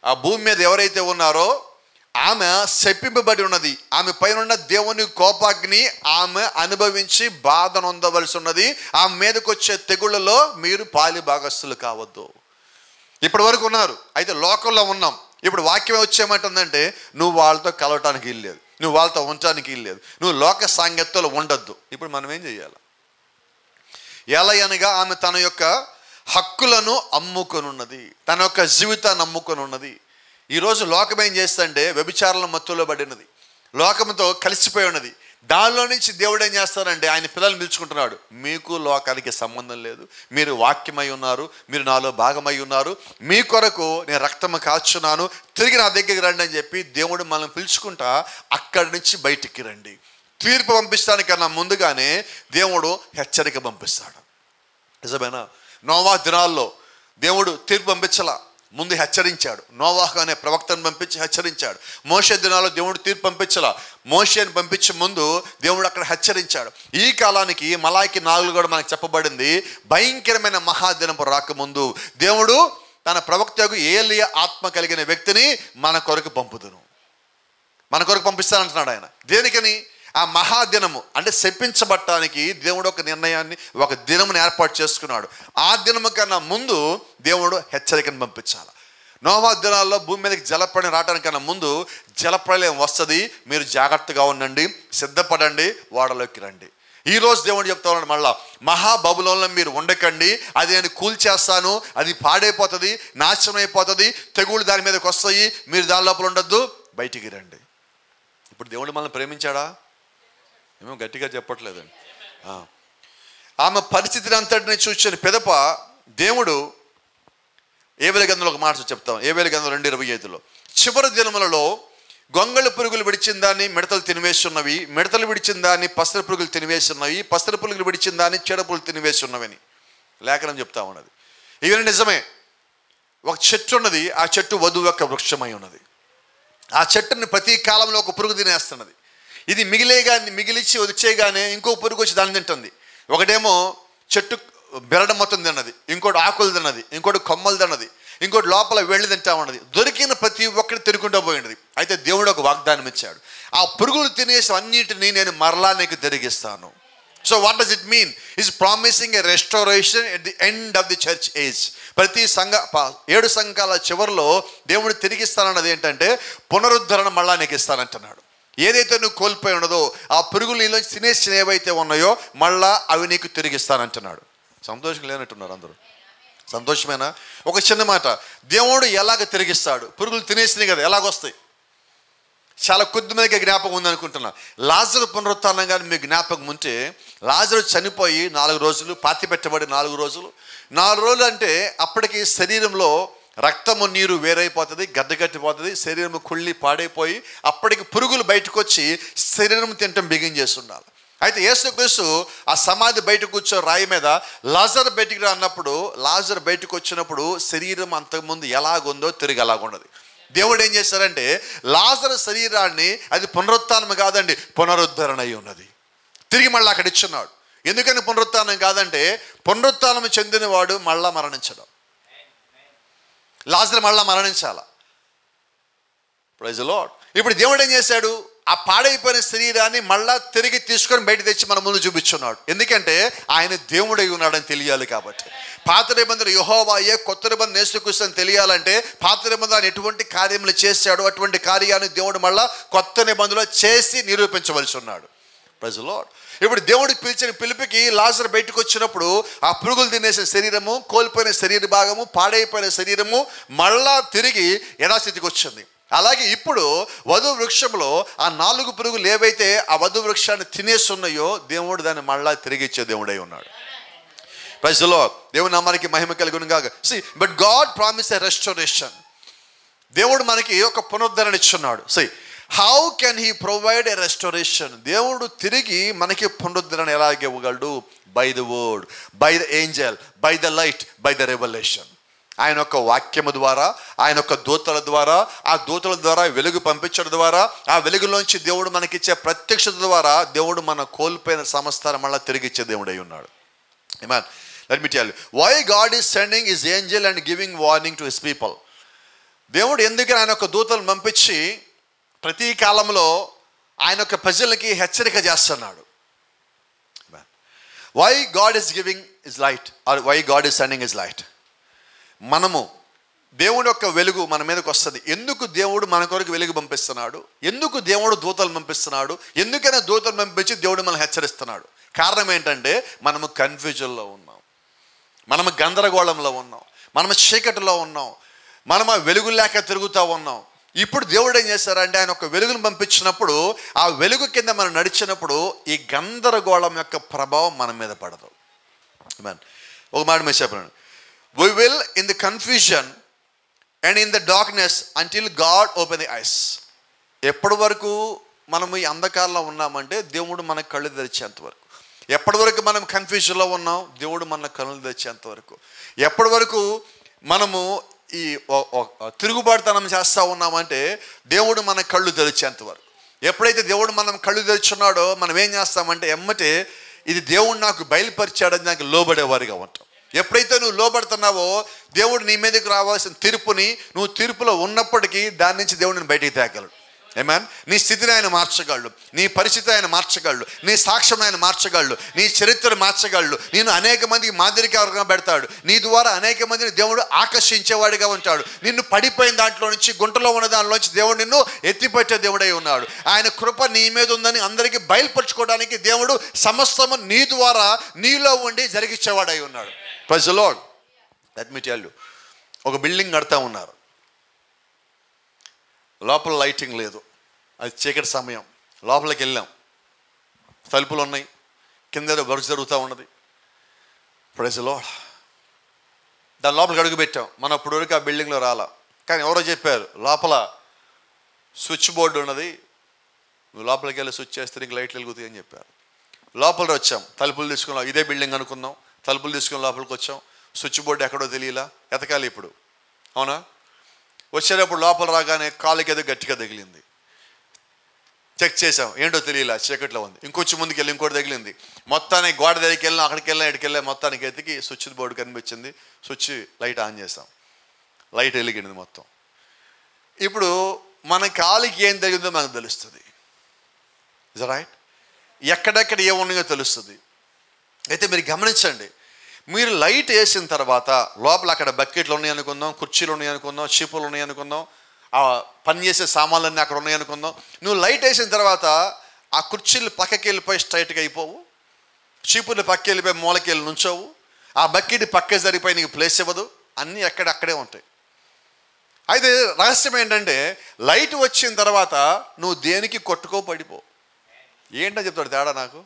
ఆ భూమి మీద ఎవరైతే ఉన్నారో ఆమె శపింపబడి ఉన్నది, ఆమె పైన దేవుని కోపాగ్ని ఆమె అనుభవించి బాధ నొందవలసి ఉన్నది. ఆమె మీదకి వచ్చే తెగుళ్ళలో మీరు పాలి భాగస్తులు కావద్దు. ఇప్పటి వరకు ఉన్నారు, అయితే లోకంలో ఉన్నాం. ఇప్పుడు వాక్యం వచ్చేమంటుందంటే నువ్వు వాళ్ళతో కలవటానికి ఇల్లేదు, నువ్వు వాళ్ళతో ఉండటానికి ఇల్లేదు, నువ్వు లోక సాంగత్యంలో ఉండొద్దు. ఇప్పుడు మనం ఏం చేయాలి? ఎలా అనగా ఆమె తన యొక్క హక్కులను అమ్ముకొని ఉన్నది, తన యొక్క జీవితాన్ని అమ్ముకొని ఉన్నది. ఈరోజు లోకం ఏం చేస్తుందంటే వ్యభిచారాల మత్తులో పడినది, లోకంతో కలిసిపోయి ఉన్నది. దానిలో నుంచి దేవుడు ఏం చేస్తారంటే ఆయన పిల్లల్ని పిలుచుకుంటున్నాడు, మీకు లోకానికి సంబంధం లేదు, మీరు వాక్యమై ఉన్నారు, మీరు నాలో భాగమై ఉన్నారు, మీ కొరకు నేను రక్తము కాచున్నాను, తిరిగి నా దగ్గరికి రండి అని చెప్పి దేవుడు మనల్ని పిలుచుకుంటా అక్కడి నుంచి బయటికి రండి. తీర్పు పంపిస్తానికన్నా ముందుగానే దేవుడు హెచ్చరిక పంపిస్తాడు. నిజమేనా? నోవా దినాల్లో దేవుడు తీర్పు పంపించలా, ముందు హెచ్చరించాడు. నోవాహు అనే ప్రవక్తను పంపించి హెచ్చరించాడు. మోషే దినాల్లో దేవుడు తీర్పు పంపించలా, మోషేని పంపించే ముందు దేవుడు అక్కడ హెచ్చరించాడు. ఈ కాలానికి మలాకి 4 కూడా మనకు చెప్పబడింది, భయంకరమైన మహాదినపు రాకముందు దేవుడు తన ప్రవక్తకు ఏలియా ఆత్మ కలిగిన వ్యక్తిని మన కొరకు పంపుదును, మన కొరకు పంపిస్తానంటున్నాడు ఆయన. దేనికని? ఆ మహాదినము అంటే శపించబట్టానికి దేవుడు ఒక నిర్ణయాన్ని, ఒక దినమును ఏర్పాటు చేసుకున్నాడు. ఆ దినము కన్నా ముందు దేవుడు హెచ్చరికను పంపించాలి. నోవా దినాల్లో భూమి మీదకి జలప్రళయం రావడానికన్నా ముందు జలప్రళయం వస్తుంది, మీరు జాగ్రత్తగా ఉండండి, సిద్ధపడండి, ఓడలోకి రండి. ఈరోజు దేవుడు చెప్తా ఉన్నాడు మళ్ళా, మహాబబులోన్లో మీరు ఉండకండి, అది నేను కూల్చేస్తాను, అది పాడైపోతుంది, నాశనం అయిపోతుంది, తెగుళ్ళు దాని మీదకి వస్తాయి, మీరు దాని లోపల ఉండొద్దు, బయటికి రండి. ఇప్పుడు దేవుడు మనల్ని ప్రేమించాడా? ఏమో గట్టిగా చెప్పట్లేదండి. ఆమె పరిస్థితిని అంతటిని చూసిన పిదప దేవుడు ఏబేలు గ్రంథంలో ఒక మాట చెప్తాం. ఏబేలు గ్రంథం 2:25లో చివరి దినములలో గొంగళి పురుగులు విడిచిన దాన్ని మిడతలు తినివేస్తున్నవి, మిడతలు విడిచిన దాన్ని పసర పురుగులు తినివేస్తున్నవి, పసర పురుగులు విడిచిన దాన్ని చీడపురుగులు తినివేస్తున్నవని లేఖనం చెప్తా ఉన్నది. ఇవన్నీ నిజమే. ఒక చెట్టు ఉన్నది, ఆ చెట్టు వధువు యొక్క వృక్షమై ఉన్నది. ఆ చెట్టుని ప్రతి కాలంలో ఒక పురుగు తినేస్తున్నది. ఇది మిగిలిచి వచ్చేగానే ఇంకో పురుగు వచ్చి దాన్ని తింటుంది. ఒకటేమో చెట్టు బెరడు మొత్తం తిన్నది, ఇంకోటి ఆకులు తిన్నది, ఇంకోటి కొమ్మలు తిన్నది, ఇంకోటి లోపల వెళ్ళి తింటా ఉన్నది. దొరికిన ప్రతి ఒక్కటి తిరుగుకుంటూ పోయినది. అయితే దేవుడు ఒక వాగ్దానం ఇచ్చాడు, ఆ పురుగులు తినేసి అన్నిటినీ నేను మరలా నీకు తిరిగిస్తాను. So what does it mean? Is promising a restoration at the end of the church age. ప్రతి 7 సంఘాల చివరిలో దేవుడు తిరిగిస్తానన్నది ఏంటంటే పునరుద్ధరణ మళ్ళా నీకు ఇస్తానంటున్నాడు. ఏదైతే నువ్వు కోల్పోయి ఉన్నదో ఆ పురుగులు నీలో తినేసిన ఏవైతే ఉన్నాయో మళ్ళా అవి నీకు తిరిగిస్తానంటున్నాడు. సంతోషం లేనట్టున్నారు అందరూ. సంతోషమేనా? ఒక చిన్న మాట, దేవుడు ఎలాగ తిరిగిస్తాడు? పురుగులు తినేసినాయి కదా, ఎలాగొస్తాయి? చాలా కొద్ది మందికి జ్ఞాపకం ఉందనుకుంటున్నా. లాజరు పునరుత్థానం కానీ మీకు జ్ఞాపకం ఉంటే, లాజరు చనిపోయి 4 రోజులు, పాతి పెట్టబడి 4 రోజులు. 4 రోజులు అంటే అప్పటికి శరీరంలో రక్తము నీరు వేరైపోతుంది, గడ్డగట్టిపోతుంది, శరీరం కుళ్ళి పాడైపోయి అప్పటికి పురుగులు బయటకు వచ్చి శరీరం తినటం బిగించేస్తుండాలి. అయితే యేసుక్రీస్తు ఆ సమాధి బయట కూర్చో రాయి మీద లాజరు బయటికి రా అన్నప్పుడు, లాజరు బయటకు వచ్చినప్పుడు శరీరం అంతకుముందు ఎలాగుందో తిరిగి అలాగుండదు. దేవుడు ఏం చేశారంటే లాజరు శరీరాన్ని, అది పునరుత్థానం కాదండి, పునరుద్ధరణ అయి ఉన్నది, తిరిగి మళ్ళీ అక్కడ ఇచ్చున్నాడు. ఎందుకని పునరుత్థానం కాదంటే పునరుత్థానం చెందినవాడు మళ్ళా మరణించడం. లాజరు మళ్ళా మరణించాల. Praise the Lord. ఇప్పుడు దేవుడు ఏం చేశాడు? ఆ పాడైపోయిన శరీరాన్ని మళ్ళా తిరిగి తీసుకొని బయట తెచ్చి మన ముందు చూపించున్నాడు. ఎందుకంటే ఆయన దేవుడై ఉన్నాడని తెలియాలి కాబట్టి. పాత నిబంధన యెహోవాయే, కొత్త నిబంధన యేసుక్రీస్తు అని తెలియాలంటే పాత నిబంధన ఎటువంటి కార్యములు చేశాడు, అటువంటి కార్యాన్ని దేవుడు మళ్ళా కొత్త నిబంధనలో చేసి నిరూపించవలసి ఉన్నాడు. Praise the Lord. ఇప్పుడు దేవుడు పిలిచిన పిలుపుకి లాజరు బయటకు వచ్చినప్పుడు ఆ పురుగులు తినేసిన శరీరము, కోల్పోయిన శరీర భాగము, పాడైపోయిన శరీరము మళ్ళా తిరిగి యథాస్థితికి వచ్చింది. అలాగే ఇప్పుడు వధు వృక్షంలో ఆ 4 పురుగులు ఏవైతే ఆ వధు వృక్షాన్ని తినేస్తున్నాయో దేవుడు దాన్ని మళ్ళా తిరిగి ఇచ్చే దేవుడై ఉన్నాడు. Praise the Lord. దేవుని నామానికి మహిమ కలుగును గాక. But God promise a restoration. దేవుడు మనకి ఒక పునరుద్ధరణ ఇచ్చున్నాడు. How can he provide a restoration? దేవుడు తిరిగి మనకి పునరుద్ధరణ ఎలాగ ఇవ్వగలడు? By the word, by the angel, by the light, by the revolution. ఆయన యొక్క వాక్యము ద్వారా, ఆయన యొక్క దూతల ద్వారా, ఆ దూతల ద్వారా వెలుగు పంపించడం ద్వారా, ఆ వెలుగులోంచి దేవుడు మనకిచ్చే ప్రత్యక్షత ద్వారా దేవుడు మన కోల్పోయిన సమస్తాన్ని మళ్ళీ తిరిగి ఇచ్చే దేవుడై ఉన్నాడు. ఆమేన్. Let me tell you why God is sending his angel and giving warning to his people. దేవుడు ఎందుకని ఆయన యొక్క దూతలను పంపించి ప్రతి కాలంలో ఆయన యొక్క ప్రజలకి హెచ్చరిక చేస్తున్నాడు? Why God is giving his light or why God is sending his light? మనము దేవుడి యొక్క వెలుగు మన మీదకి వస్తుంది. ఎందుకు దేవుడు మన కొరకు వెలుగు పంపిస్తున్నాడు? ఎందుకు దేవుడు దూతలు పంపిస్తున్నాడు? ఎందుకైనా దూతలు పంపించి దేవుడు మనల్ని హెచ్చరిస్తున్నాడు? కారణం ఏంటంటే మనము కన్ఫ్యూజన్లో ఉన్నాం, మనము గందరగోళంలో ఉన్నాం, మనము చీకటిలో ఉన్నాం, మనము వెలుగు లేక తిరుగుతూ ఉన్నాం. ఇప్పుడు దేవుడు ఏం చేశారంటే ఆయన ఒక వెలుగును పంపించినప్పుడు ఆ వెలుగు కింద మనం నడిచినప్పుడు ఈ గందరగోళం యొక్క ప్రభావం మన మీద పడదు. ఒక మాట మీరు చెప్పండి, we will in the confusion and in the darkness until God open the eyes. ఎప్పటి వరకు మనం ఈ అంధకారంలో ఉన్నామంటే దేవుడు మన కళ్ళు తెరిచేంత వరకు. ఎప్పటి వరకు మనం కన్ఫ్యూజన్లో ఉన్నాం? దేవుడు మన కళ్ళు తెరిచేంత వరకు. ఎప్పటి వరకు మనము ఈ తిరుగుబాటుతనం చేస్తూ ఉన్నామంటే దేవుడు మన కళ్ళు తెరిచేంత వరకు. ఎప్పుడైతే దేవుడు మనం కళ్ళు తెరిచున్నాడో మనం ఏం చేస్తామంటే ఎమ్మటే ఇది దేవుడు నాకు బయలుపరిచాడని నాకు లోబడేవారిగా ఉంటాం. ఎప్పుడైతే నువ్వు లోబడుతున్నావో దేవుడు నీ మీదకి రావాల్సిన తీర్పుని నువ్వు తీర్పులో ఉన్నప్పటికీ దాని నుంచి దేవుడిని బయటికి తేగలడు. ఆమేన్. నీ స్థితిని ఆయన మార్చగలడు, నీ పరిస్థితి ఆయన మార్చగలడు, నీ సాక్ష్యం ఆయన మార్చగలడు, నీ చరిత్ర మార్చగలడు, నేను అనేక మందికి మాదిరికరంగా పెడతాడు, నీ ద్వారా అనేక మందిని దేవుడు ఆకర్షించేవాడిగా ఉంటాడు. నిన్ను పడిపోయిన దాంట్లో నుంచి, గుంటలో ఉన్న దాంట్లోంచి దేవుడు నిన్ను ఎత్తిపెట్టే దేవుడై ఉన్నాడు. ఆయన కృప నీ మీద ఉందని అందరికీ బయలుపరచుకోవడానికి దేవుడు సమస్తము నీ ద్వారా నీలో ఉండి జరిగించేవాడై ఉన్నాడు. Praise the Lord. Let me tell you, ఒక బిల్డింగ్ కడతా ఉన్నారు, లోపల లైటింగ్ లేదు, అది చీకటి సమయం. లోపలికి వెళ్ళాం, తలుపులు ఉన్నాయి, కింద వర్క్ జరుగుతూ ఉన్నది. Praise the Lord. దాని లోపలికి అడుగు పెట్టాం. మనం అప్పుడు వరకు ఆ బిల్డింగ్లో రాలా, కానీ ఎవరో చెప్పారు లోపల స్విచ్ బోర్డు ఉన్నది, నువ్వు లోపలికి వెళ్ళి స్విచ్ చేస్తే నీకు లైట్లు వెలుగుతాయి అని చెప్పారు. లోపలికి వచ్చాం, తలుపులు తీసుకున్నాం, ఇదే బిల్డింగ్ అనుకున్నాం, తలుపులు తీసుకుని లోపలికి వచ్చాం, స్విచ్ బోర్డు ఎక్కడో తెలియలా, ఎతకాలి ఇప్పుడు, అవునా? వచ్చేటప్పుడు లోపల రాగానే కాలుకి ఏదో గట్టిగా తగిలింది. చెక్ చేసాం, ఏంటో తెలియలా, చీకట్లో ఉంది. ఇంకొంచెం ముందుకు వెళ్ళి ఇంకోటి తగిలింది. మొత్తానికి గోడ దగ్గరికి వెళ్ళినా, అక్కడికి వెళ్ళినా, ఇక్కడికి వెళ్ళా, మొత్తానికి ఎతికి స్విచ్ బోర్డు కనిపించింది. స్విచ్ లైట్ ఆన్ చేసాం, లైట్ వెలిగింది మొత్తం. ఇప్పుడు మన కాలికి ఏం తగిలిందో మనకు తెలుస్తుంది. Is right? ఎక్కడెక్కడ ఏమున్నాయో తెలుస్తుంది. అయితే మీరు గమనించండి, మీరు లైట్ వేసిన తర్వాత లోపల అక్కడ బకెట్లు ఉన్నాయి అనుకుందాం, కుర్చీలు ఉన్నాయి అనుకుందాం, చీపులు ఉన్నాయి అనుకుందాం, ఆ పని చేసే సామాన్లన్నీ అక్కడ ఉన్నాయి అనుకుందాం. నువ్వు లైట్ వేసిన తర్వాత ఆ కుర్చీలు పక్కకి వెళ్ళిపోయి స్ట్రైట్గా అయిపోవు, చీపుర్లు పక్కకి వెళ్ళిపోయి మూలకి వెళ్ళి నుంచోవు, ఆ బకెట్ పక్కే సరిపోయి నీకు ప్లేస్ ఇవ్వదు, అన్నీ అక్కడే ఉంటాయి. అయితే రహస్యం ఏంటంటే, లైట్ వచ్చిన తర్వాత నువ్వు దేనికి కొట్టుకో పడిపో. ఏంటని చెప్తాడు తేడా నాకు.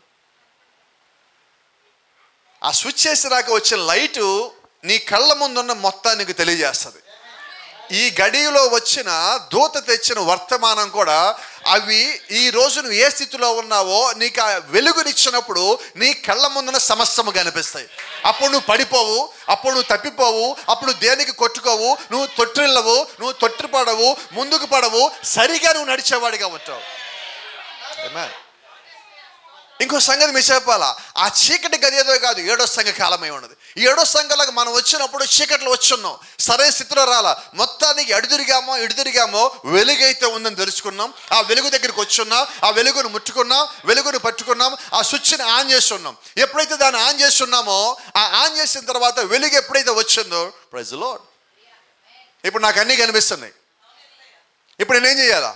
ఆ స్విచ్ చేసి రాక వచ్చిన లైటు నీ కళ్ళ ముందున్న మొత్తానికి తెలియజేస్తుంది. ఈ గడియలో వచ్చిన దూత తెచ్చిన వర్తమానం కూడా అవి ఈ రోజు నువ్వు ఏ స్థితిలో ఉన్నావో నీకు ఆ వెలుగునిచ్చినప్పుడు నీ కళ్ళ ముందున సమస్తము కనిపిస్తాయి. అప్పుడు నువ్వు పడిపోవు, అప్పుడు నువ్వు తప్పిపోవు, అప్పుడు నువ్వు దేనికి కొట్టుకోవు, నువ్వు తొట్టిల్లవు, నువ్వు తొట్టిపడవు, ముందుకు పడవు, సరిగా నువ్వు నడిచేవాడిగా ఉంటావు. ఇంకో సంగతి మీరు చెప్పాలా, ఆ చీకటి గది ఏదో కాదు, 7వ సంఘ కాలమై ఉన్నది. ఈ 7వ సంఘాలకు మనం వచ్చినప్పుడు చీకట్లో వచ్చున్నాం, సరైన స్థితిలో రాలా, మొత్తానికి ఎడుదిరిగామో వెలుగైతే ఉందని తెలుసుకున్నాం. ఆ వెలుగు దగ్గరికి వచ్చున్నాం, ఆ వెలుగును ముట్టుకున్నాం, వెలుగును పట్టుకున్నాం, ఆ స్విచ్ని ఆన్ చేస్తున్నాం. ఎప్పుడైతే దాన్ని ఆన్ చేస్తున్నామో, ఆ ఆన్ చేసిన తర్వాత వెలుగు ఎప్పుడైతే వచ్చిందో, ప్రైజ్ ది లార్డ్, ఇప్పుడు నాకు అన్నీ కనిపిస్తున్నాయి. ఇప్పుడు నేనేం చేయాలా?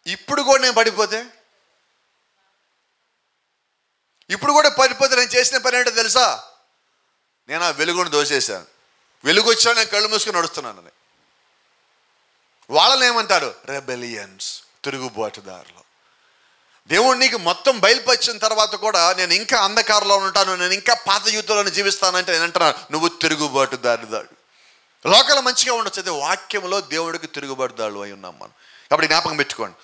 ఇప్పుడు కూడా నేను పడిపోతే నేను చేసిన పని ఏంటో తెలుసా? నేను ఆ వెలుగును దోసేసాను. వెలుగు వచ్చా నేను కళ్ళు మూసుకొని నడుస్తున్నానని. వాళ్ళని ఏమంటారు? రెబెలియన్స్, తిరుగుబాటుదారులు. దేవుడు నీకు మొత్తం బయలుపరిచిన తర్వాత కూడా నేను ఇంకా అంధకారంలో ఉంటాను, నేను ఇంకా పాత జీవితంలో జీవిస్తానంటే నేను అంటున్నాను, నువ్వు తిరుగుబాటుదారుదాడు. లోకల్ మంచిగా ఉండొచ్చు, అయితే వాక్యంలో దేవుడికి తిరుగుబాటుదారులు అయి ఉన్నాం మనం. కాబట్టి జ్ఞాపకం పెట్టుకోండి.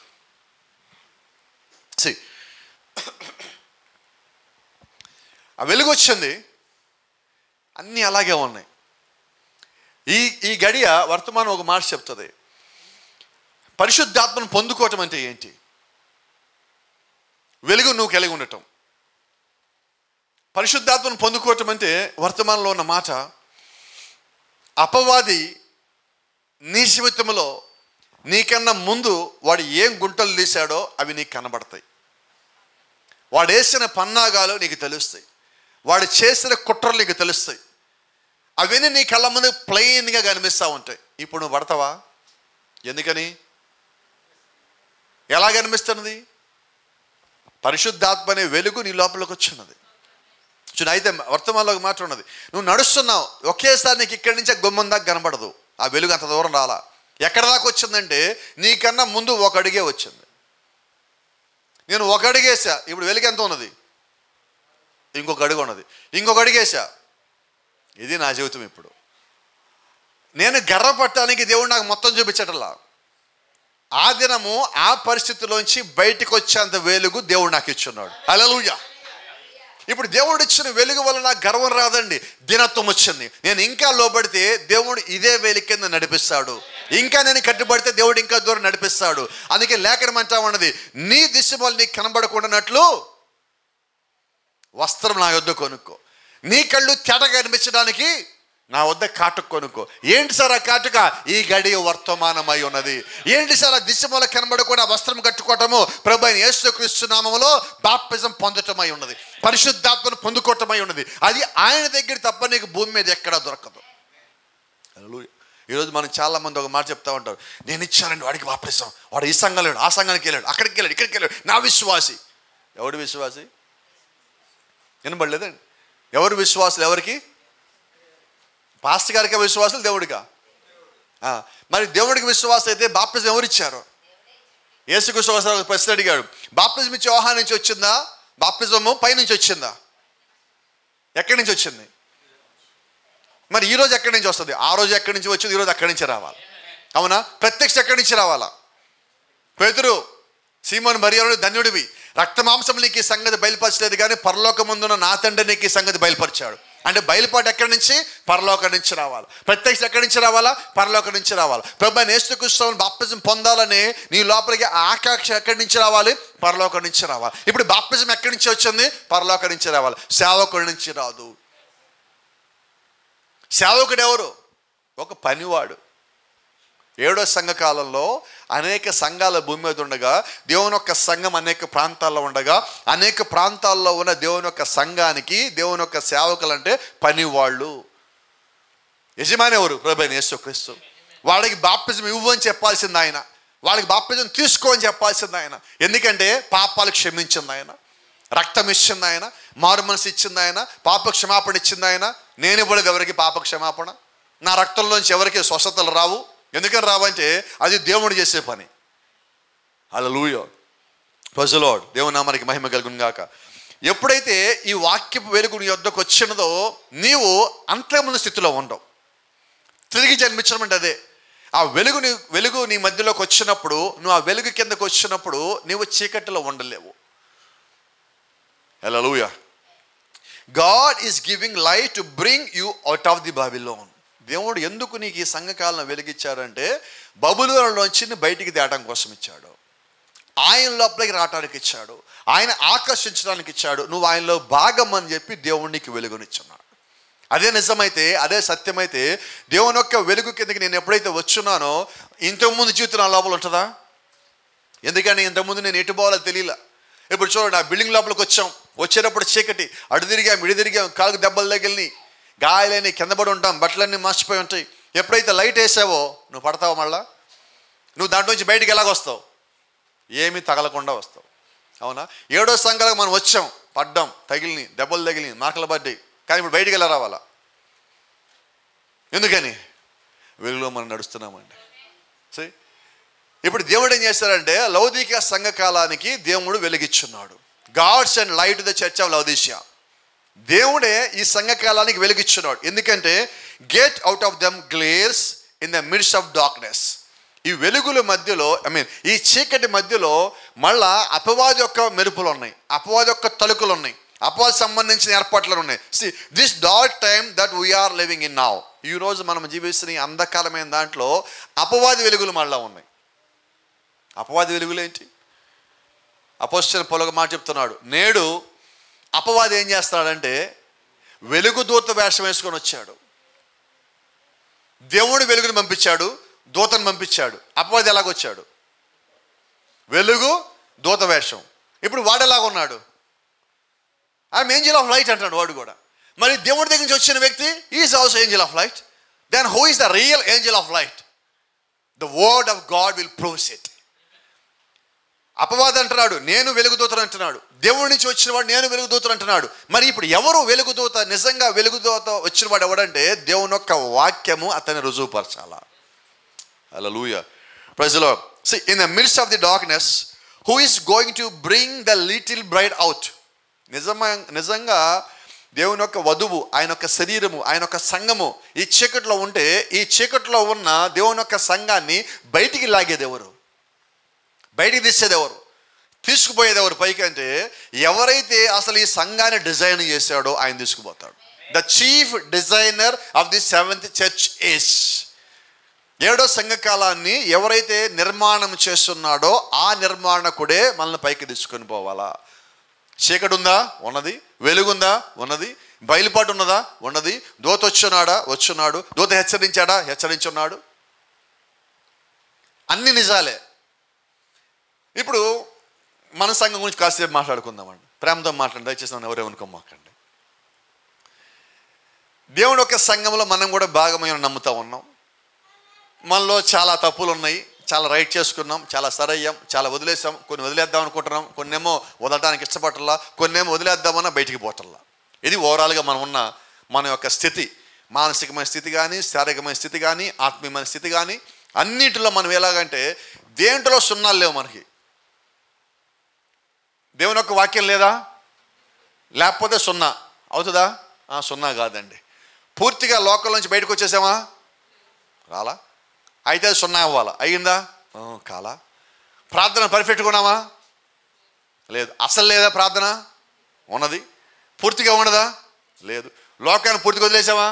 ఆ వెలుగు వచ్చింది, అన్నీ అలాగే ఉన్నాయి. ఈ గడియ వర్తమానం ఒక మాట చెప్తుంది. పరిశుద్ధాత్మను పొందుకోవటం అంటే ఏంటి? వెలుగు నువ్వు కలిగి ఉండటం. పరిశుద్ధాత్మను పొందుకోవటం అంటే వర్తమానంలో ఉన్న మాట, అపవాది నీ జీవితంలో నీకన్నా ముందు వాడు ఏం గుంటలు తీశాడో అవి నీకు కనబడతాయి. వాడు వేసిన పన్నాగాలు నీకు తెలుస్తాయి, వాడు చేసిన కుట్రలు నీకు తెలుస్తాయి. అవన్నీ నీ కళ్ళ ముందు ప్లెయిన్గా కనిపిస్తూ ఉంటాయి. ఇప్పుడు నువ్వు పడతావా? ఎందుకని? ఎలా కనిపిస్తున్నది? పరిశుద్ధాత్మ అనే వెలుగు నీ లోపలికి వచ్చినది. అయితే వర్తమానంలో ఒక మాట ఉన్నది, నువ్వు నడుస్తున్నావు, ఒకేసారి నీకు ఇక్కడి నుంచి గుమ్మం దాకా కనబడదు. ఆ వెలుగు అంత దూరం రాలా. ఎక్కడ దాకా వచ్చిందంటే నీకన్నా ముందు ఒక అడుగే వచ్చింది. నేను ఒక అడుగేసా, ఇప్పుడు వెలుగు ఎంత ఉన్నది? ఇంకొక అడుగు ఉన్నది, ఇంకొక అడుగేసా. ఇది నా జీవితం. ఇప్పుడు నేను గర్వపడటానికి దేవుడు నాకు మొత్తం చూపించటల్లా, ఆ దినము ఆ పరిస్థితిలోంచి బయటకు వచ్చేంత వెలుగు దేవుడు నాకు ఇచ్చున్నాడు. హల్లెలూయా. ఇప్పుడు దేవుడు ఇచ్చిన వెలుగు వల్ల నాకు గర్వం రాదండి, దినత్వం వచ్చింది. నేను ఇంకా లోబడితే దేవుడు ఇదే వెలుగు కింద నడిపిస్తాడు. ఇంకా నేను కట్టుబడితే దేవుడు ఇంకా దూరం నడిపిస్తాడు. అందుకే లేఖనం అంటా ఉన్నది, నీ దిశమలు నీకు కనబడకుండానట్లు వస్త్రం నా వద్ద కొనుక్కో, నీ కళ్ళు తేటగా కనిపించడానికి నా వద్ద కాటుక కొనుక్కో. ఏంటి సార్ ఆ కాటుక? ఈ గడియ వర్తమానమై ఉన్నది. ఏంటి సార్ ఆ దిశమూల కనబడకుండా వస్త్రం కట్టుకోవటము? ప్రభు అయిన యేసుక్రీస్తు నామములో బాప్తిజం పొందటమై ఉన్నది, పరిశుద్ధాత్మను పొందుకోవటమై ఉన్నది. అది ఆయన దగ్గర తప్ప నీకు భూమి మీద ఎక్కడా దొరకదు. ఈరోజు మనం చాలామంది ఒక మాట చెప్తా ఉంటారు, నేను ఇచ్చానండి వాడికి బాప్తిజం, వాడు ఈ సంఘంలో వెళ్ళాడు, ఆ సంఘానికి వెళ్ళాడు, అక్కడికి వెళ్ళాడు, ఇక్కడికి వెళ్ళాడు, నా విశ్వాసి. ఎవడు విశ్వాసి? వినబడలేదండి. ఎవరు విశ్వాసులు? ఎవరికి? పాస్టర్ గారికి విశ్వాసులు, దేవుడికా? మరి దేవుడికి విశ్వాసం అయితే బాప్తిజం ఎవరు ఇచ్చారు? యేసుక్రీస్తు వారు ప్రశ్న అడిగాడు, బాప్తిజం ఇచ్చే యోహాను నుంచి వచ్చిందా? బాప్తిజము పైనుంచి వచ్చిందా? ఎక్కడి నుంచి వచ్చింది? మరి ఈరోజు ఎక్కడి నుంచి వస్తుంది? ఆ రోజు ఎక్కడి నుంచి వచ్చింది, ఈరోజు అక్కడి నుంచి రావాలి. అవునా? ప్రత్యక్ష ఎక్కడి నుంచి రావాలా? పేతురు, సీమోను మరియను ధన్యుడివి, రక్త మాంసం నీకు ఈ సంగతి బయలుపరచలేదు, కానీ పరలోకమందున్న నా తండ్రి నీకు ఈ సంగతి బయలుపరిచాడు. అంటే బయలుపాటు ఎక్కడి నుంచి? పరలోకం నుంచి రావాలి. ప్రత్యక్ష ఎక్కడి నుంచి రావాలా? పరలోకం నుంచి రావాలి. ప్రభువైన యేసుక్రీస్తుని బాప్తిజం పొందాలని నీ లోపలికి ఆకాంక్ష ఎక్కడి నుంచి రావాలి? పరలోకం నుంచి రావాలి. ఇప్పుడు బాప్తిజం ఎక్కడి నుంచి వచ్చింది? పరలోకం నుంచి రావాలి. సేవకుడి నుంచి రాదు. సేవకుడు ఎవరు? ఒక పనివాడు. 7వ సంఘకాలంలో అనేక సంఘాల భూమి మీద ఉండగా, దేవుని యొక్క సంఘం అనేక ప్రాంతాల్లో ఉండగా, అనేక ప్రాంతాల్లో ఉన్న దేవుని యొక్క సంఘానికి దేవుని యొక్క సేవకులు అంటే పనివాళ్ళు. యజమాని ఎవరు? ప్రభువైన యేసుక్రీస్తు. వాళ్ళకి బాప్తిజం ఇవ్వని చెప్పాల్సింది ఆయన, వాళ్ళకి బాప్తిజం తీసుకో అని చెప్పాల్సింది ఆయన. ఎందుకంటే పాపాలు క్షమించింది ఆయన, రక్తం ఇచ్చింది ఆయన, మారు మనసు ఇచ్చింది ఆయన, పాప క్షమాపణ ఇచ్చింది ఆయన. నేను ఇవ్వలేదు ఎవరికి పాప క్షమాపణ. నా రక్తంలోంచి ఎవరికి స్వస్థతలు రావు. ఎందుకని రావంటే అది దేవుడు చేసే పని. హల్లెలూయా, ప్రైజ్ ది లార్డ్. దేవుని నామానికి మహిమ కలుగును గాక. ఎప్పుడైతే ఈ వాక్యపు వెలుగు నీ యొద్దకు వచ్చినదో నీవు అంతకుముందు స్థితిలో ఉండవు. తిరిగి జన్మించడం అంటే అదే. ఆ వెలుగు నీ మధ్యలోకి వచ్చినప్పుడు, నువ్వు ఆ వెలుగు కిందకు వచ్చినప్పుడు నీవు చీకటిలో ఉండలేవు. హల్లెలూయా. God is giving light to bring you out of the Babylon. దేవుడు ఎందుకు నీకు ఈ సంఘకాలను వెలిగించాడంటే బబులోనులోంచి బయటికి తేవడం కోసం ఇచ్చాడు. ఆయన లోపలికి రావడానికి ఇచ్చాడు. ఆయన ఆకర్షించడానికి ఇచ్చాడు. నువ్వు ఆయనలో భాగం అని చెప్పి దేవుడు నీకు వెలుగునిచ్చున్నాడు. అదే నిజమైతే, అదే సత్యమైతే, దేవుని యొక్క వెలుగు కిందకి నేను ఎప్పుడైతే వచ్చున్నానో ఇంతకుముందు జీవితం నా లోపల ఉంటుందా? ఎందుకని ఇంతకుముందు నేను ఎటు పోవాలో తెలియలా. ఇప్పుడు చూడండి, ఆ బిల్డింగ్ లోపలికి వచ్చేటప్పుడు చీకటి, అడు తిరిగాం ఇడి తిరిగాం, కాలుకు దెబ్బలు తగిలిని, గాయాలని, కింద పడి ఉంటాం, బట్టలన్నీ మార్చిపోయి ఉంటాయి. ఎప్పుడైతే లైట్ వేసావో నువ్వు పడతావు. మళ్ళా నువ్వు దాంట్లో నుంచి బయటికి ఎలాగ వస్తావు? ఏమీ తగలకుండా వస్తావు. అవునా? 7వ సంఘాలకు మనం వచ్చాం, పడ్డాం, తగిలిని, దెబ్బలు తగిలిని, మార్కలు పడ్డాయి. కానీ ఇప్పుడు బయటికి ఎలా రావాలా? ఎందుకని? వెలుగులో మనం నడుస్తున్నామండి. సరే, ఇప్పుడు దేవుడు ఏం చేస్తారంటే లౌదీకియ సంఘకాలానికి దేవుడు వెలిగిచ్చున్నాడు. God's and light the church of Laodicea. దేవుడే ఈ సంఘకాలానికి వెలిగిచ్చున్నాడు. ఎందుకంటే get out of them glares in the midst of darkness. ఈ వెలుగుల మధ్యలో, ఈ చీకటి మధ్యలో మళ్ళా అపవాది యొక్క మెరుపులు ఉన్నాయి, అపవాది యొక్క తలుకులు ఉన్నాయి, అపవాది సంబంధించిన ఏర్పాట్లు ఉన్నాయి. This dark time that we are living in now. ఈరోజు మనం జీవిస్తున్న ఈ అంధకారమైన దాంట్లో అపవాది వెలుగులు మళ్ళా ఉన్నాయి. అపవాది వెలుగులు ఏంటి? అపోస్తలుడు పౌలు ఒక మాట చెప్తున్నాడు. నేడు అపవాది ఏం చేస్తున్నాడంటే వెలుగు దూత వేషం వేసుకొని వచ్చాడు. దేవుడు వెలుగుని పంపించాడు, దూతను పంపించాడు. అపవాది ఎలాగొచ్చాడు? వెలుగు దూత వేషం. ఇప్పుడు వాడు ఎలాగున్నాడు? ఐఎమ్ ఏంజల్ ఆఫ్ లైట్ అంటాడు వాడు కూడా. మరి దేవుడి దగ్గర నుంచి వచ్చిన వ్యక్తి is also angel of light. Then who is the real angel of light? The word of God will proves it. అపవాది అంటున్నాడు నేను వెలుగుదూతను అంటున్నాడు, దేవుడి నుంచి వచ్చిన వాడు నేను వెలుగుదూతను అంటున్నాడు. మరి ఇప్పుడు ఎవరు వెలుగుదూత? నిజంగా వెలుగుదూత వచ్చిన వాడు ఎవడంటే దేవుని యొక్క వాక్యము అతన్ని రుజువుపరచాలా. హల్లెలూయా, praise the Lord. See, in the midst of the darkness, who is going to bring the little bride out? నిజంగా దేవుని యొక్క వధువు, ఆయన యొక్క శరీరము, ఆయన యొక్క సంఘము ఈ చీకట్లో ఉంటే, ఈ చీకట్లో ఉన్న దేవుని యొక్క సంఘాన్ని బయటికి లాగేది ఎవరు? బయటికి తీసేది ఎవరు? తీసుకుపోయేది ఎవరు పైకి అంటే ఎవరైతే అసలు ఈ సంఘాన్ని డిజైన్ చేశాడో ఆయన తీసుకుపోతాడు. The chief designer of the 7th church is. 7వ సంఘకాలాన్ని ఎవరైతే నిర్మాణం చేస్తున్నాడో ఆ నిర్మాణకుడే మనల్ని పైకి తీసుకొని పోవాలా. చీకటి ఉందా? ఉన్నది. వెలుగుందా? ఉన్నది. బయలుపాటు ఉన్నదా? ఉన్నది. దూత వచ్చున్నాడు. దూత హెచ్చరించాడా? హెచ్చరించున్నాడు. అన్ని నిజాలే. ఇప్పుడు మన సంఘం గురించి కాసేపు మాట్లాడుకుందామండి. ప్రేమతో మాట్లాడండి, దయచేసి నన్ను ఎవరేమనుకోమాకండి. దేవుడు ఒక సంఘంలో మనం కూడా భాగమైన నమ్ముతా ఉన్నాం. మనలో చాలా తప్పులు ఉన్నాయి, చాలా రైట్ చేసుకున్నాం, చాలా సరయ్యాం, చాలా వదిలేసాం. కొన్ని వదిలేద్దాం అనుకుంటున్నాం, కొన్నేమో వదలడానికి ఇష్టపడటల్లా, కొన్నేమో వదిలేద్దామన్నా బయటికి పోవటల్లా. ఇది ఓవరాల్గా మనం ఉన్న మన యొక్క స్థితి, మానసికమైన స్థితి కానీ, శారీరకమైన స్థితి కానీ, ఆత్మీయమైన స్థితి కానీ, అన్నింటిలో మనం ఎలాగంటే దేంట్లో సున్నాలు లేవు మనకి. దేవుని యొక్క వాక్యం లేదా? లేకపోతే సున్నా అవుతుందా? సున్నా కాదండి. పూర్తిగా లోకల్ నుంచి బయటకు వచ్చేసామా? రాలా. అయితే సున్నా అవ్వాలా? అయ్యిందా? కాలా. ప్రార్థన పర్ఫెక్ట్గా ఉన్నామా? లేదు. అసలు లేదా ప్రార్థన? ఉన్నది. పూర్తిగా ఉండదా? లేదు. లోకాన్ని పూర్తిగా వదిలేసావా?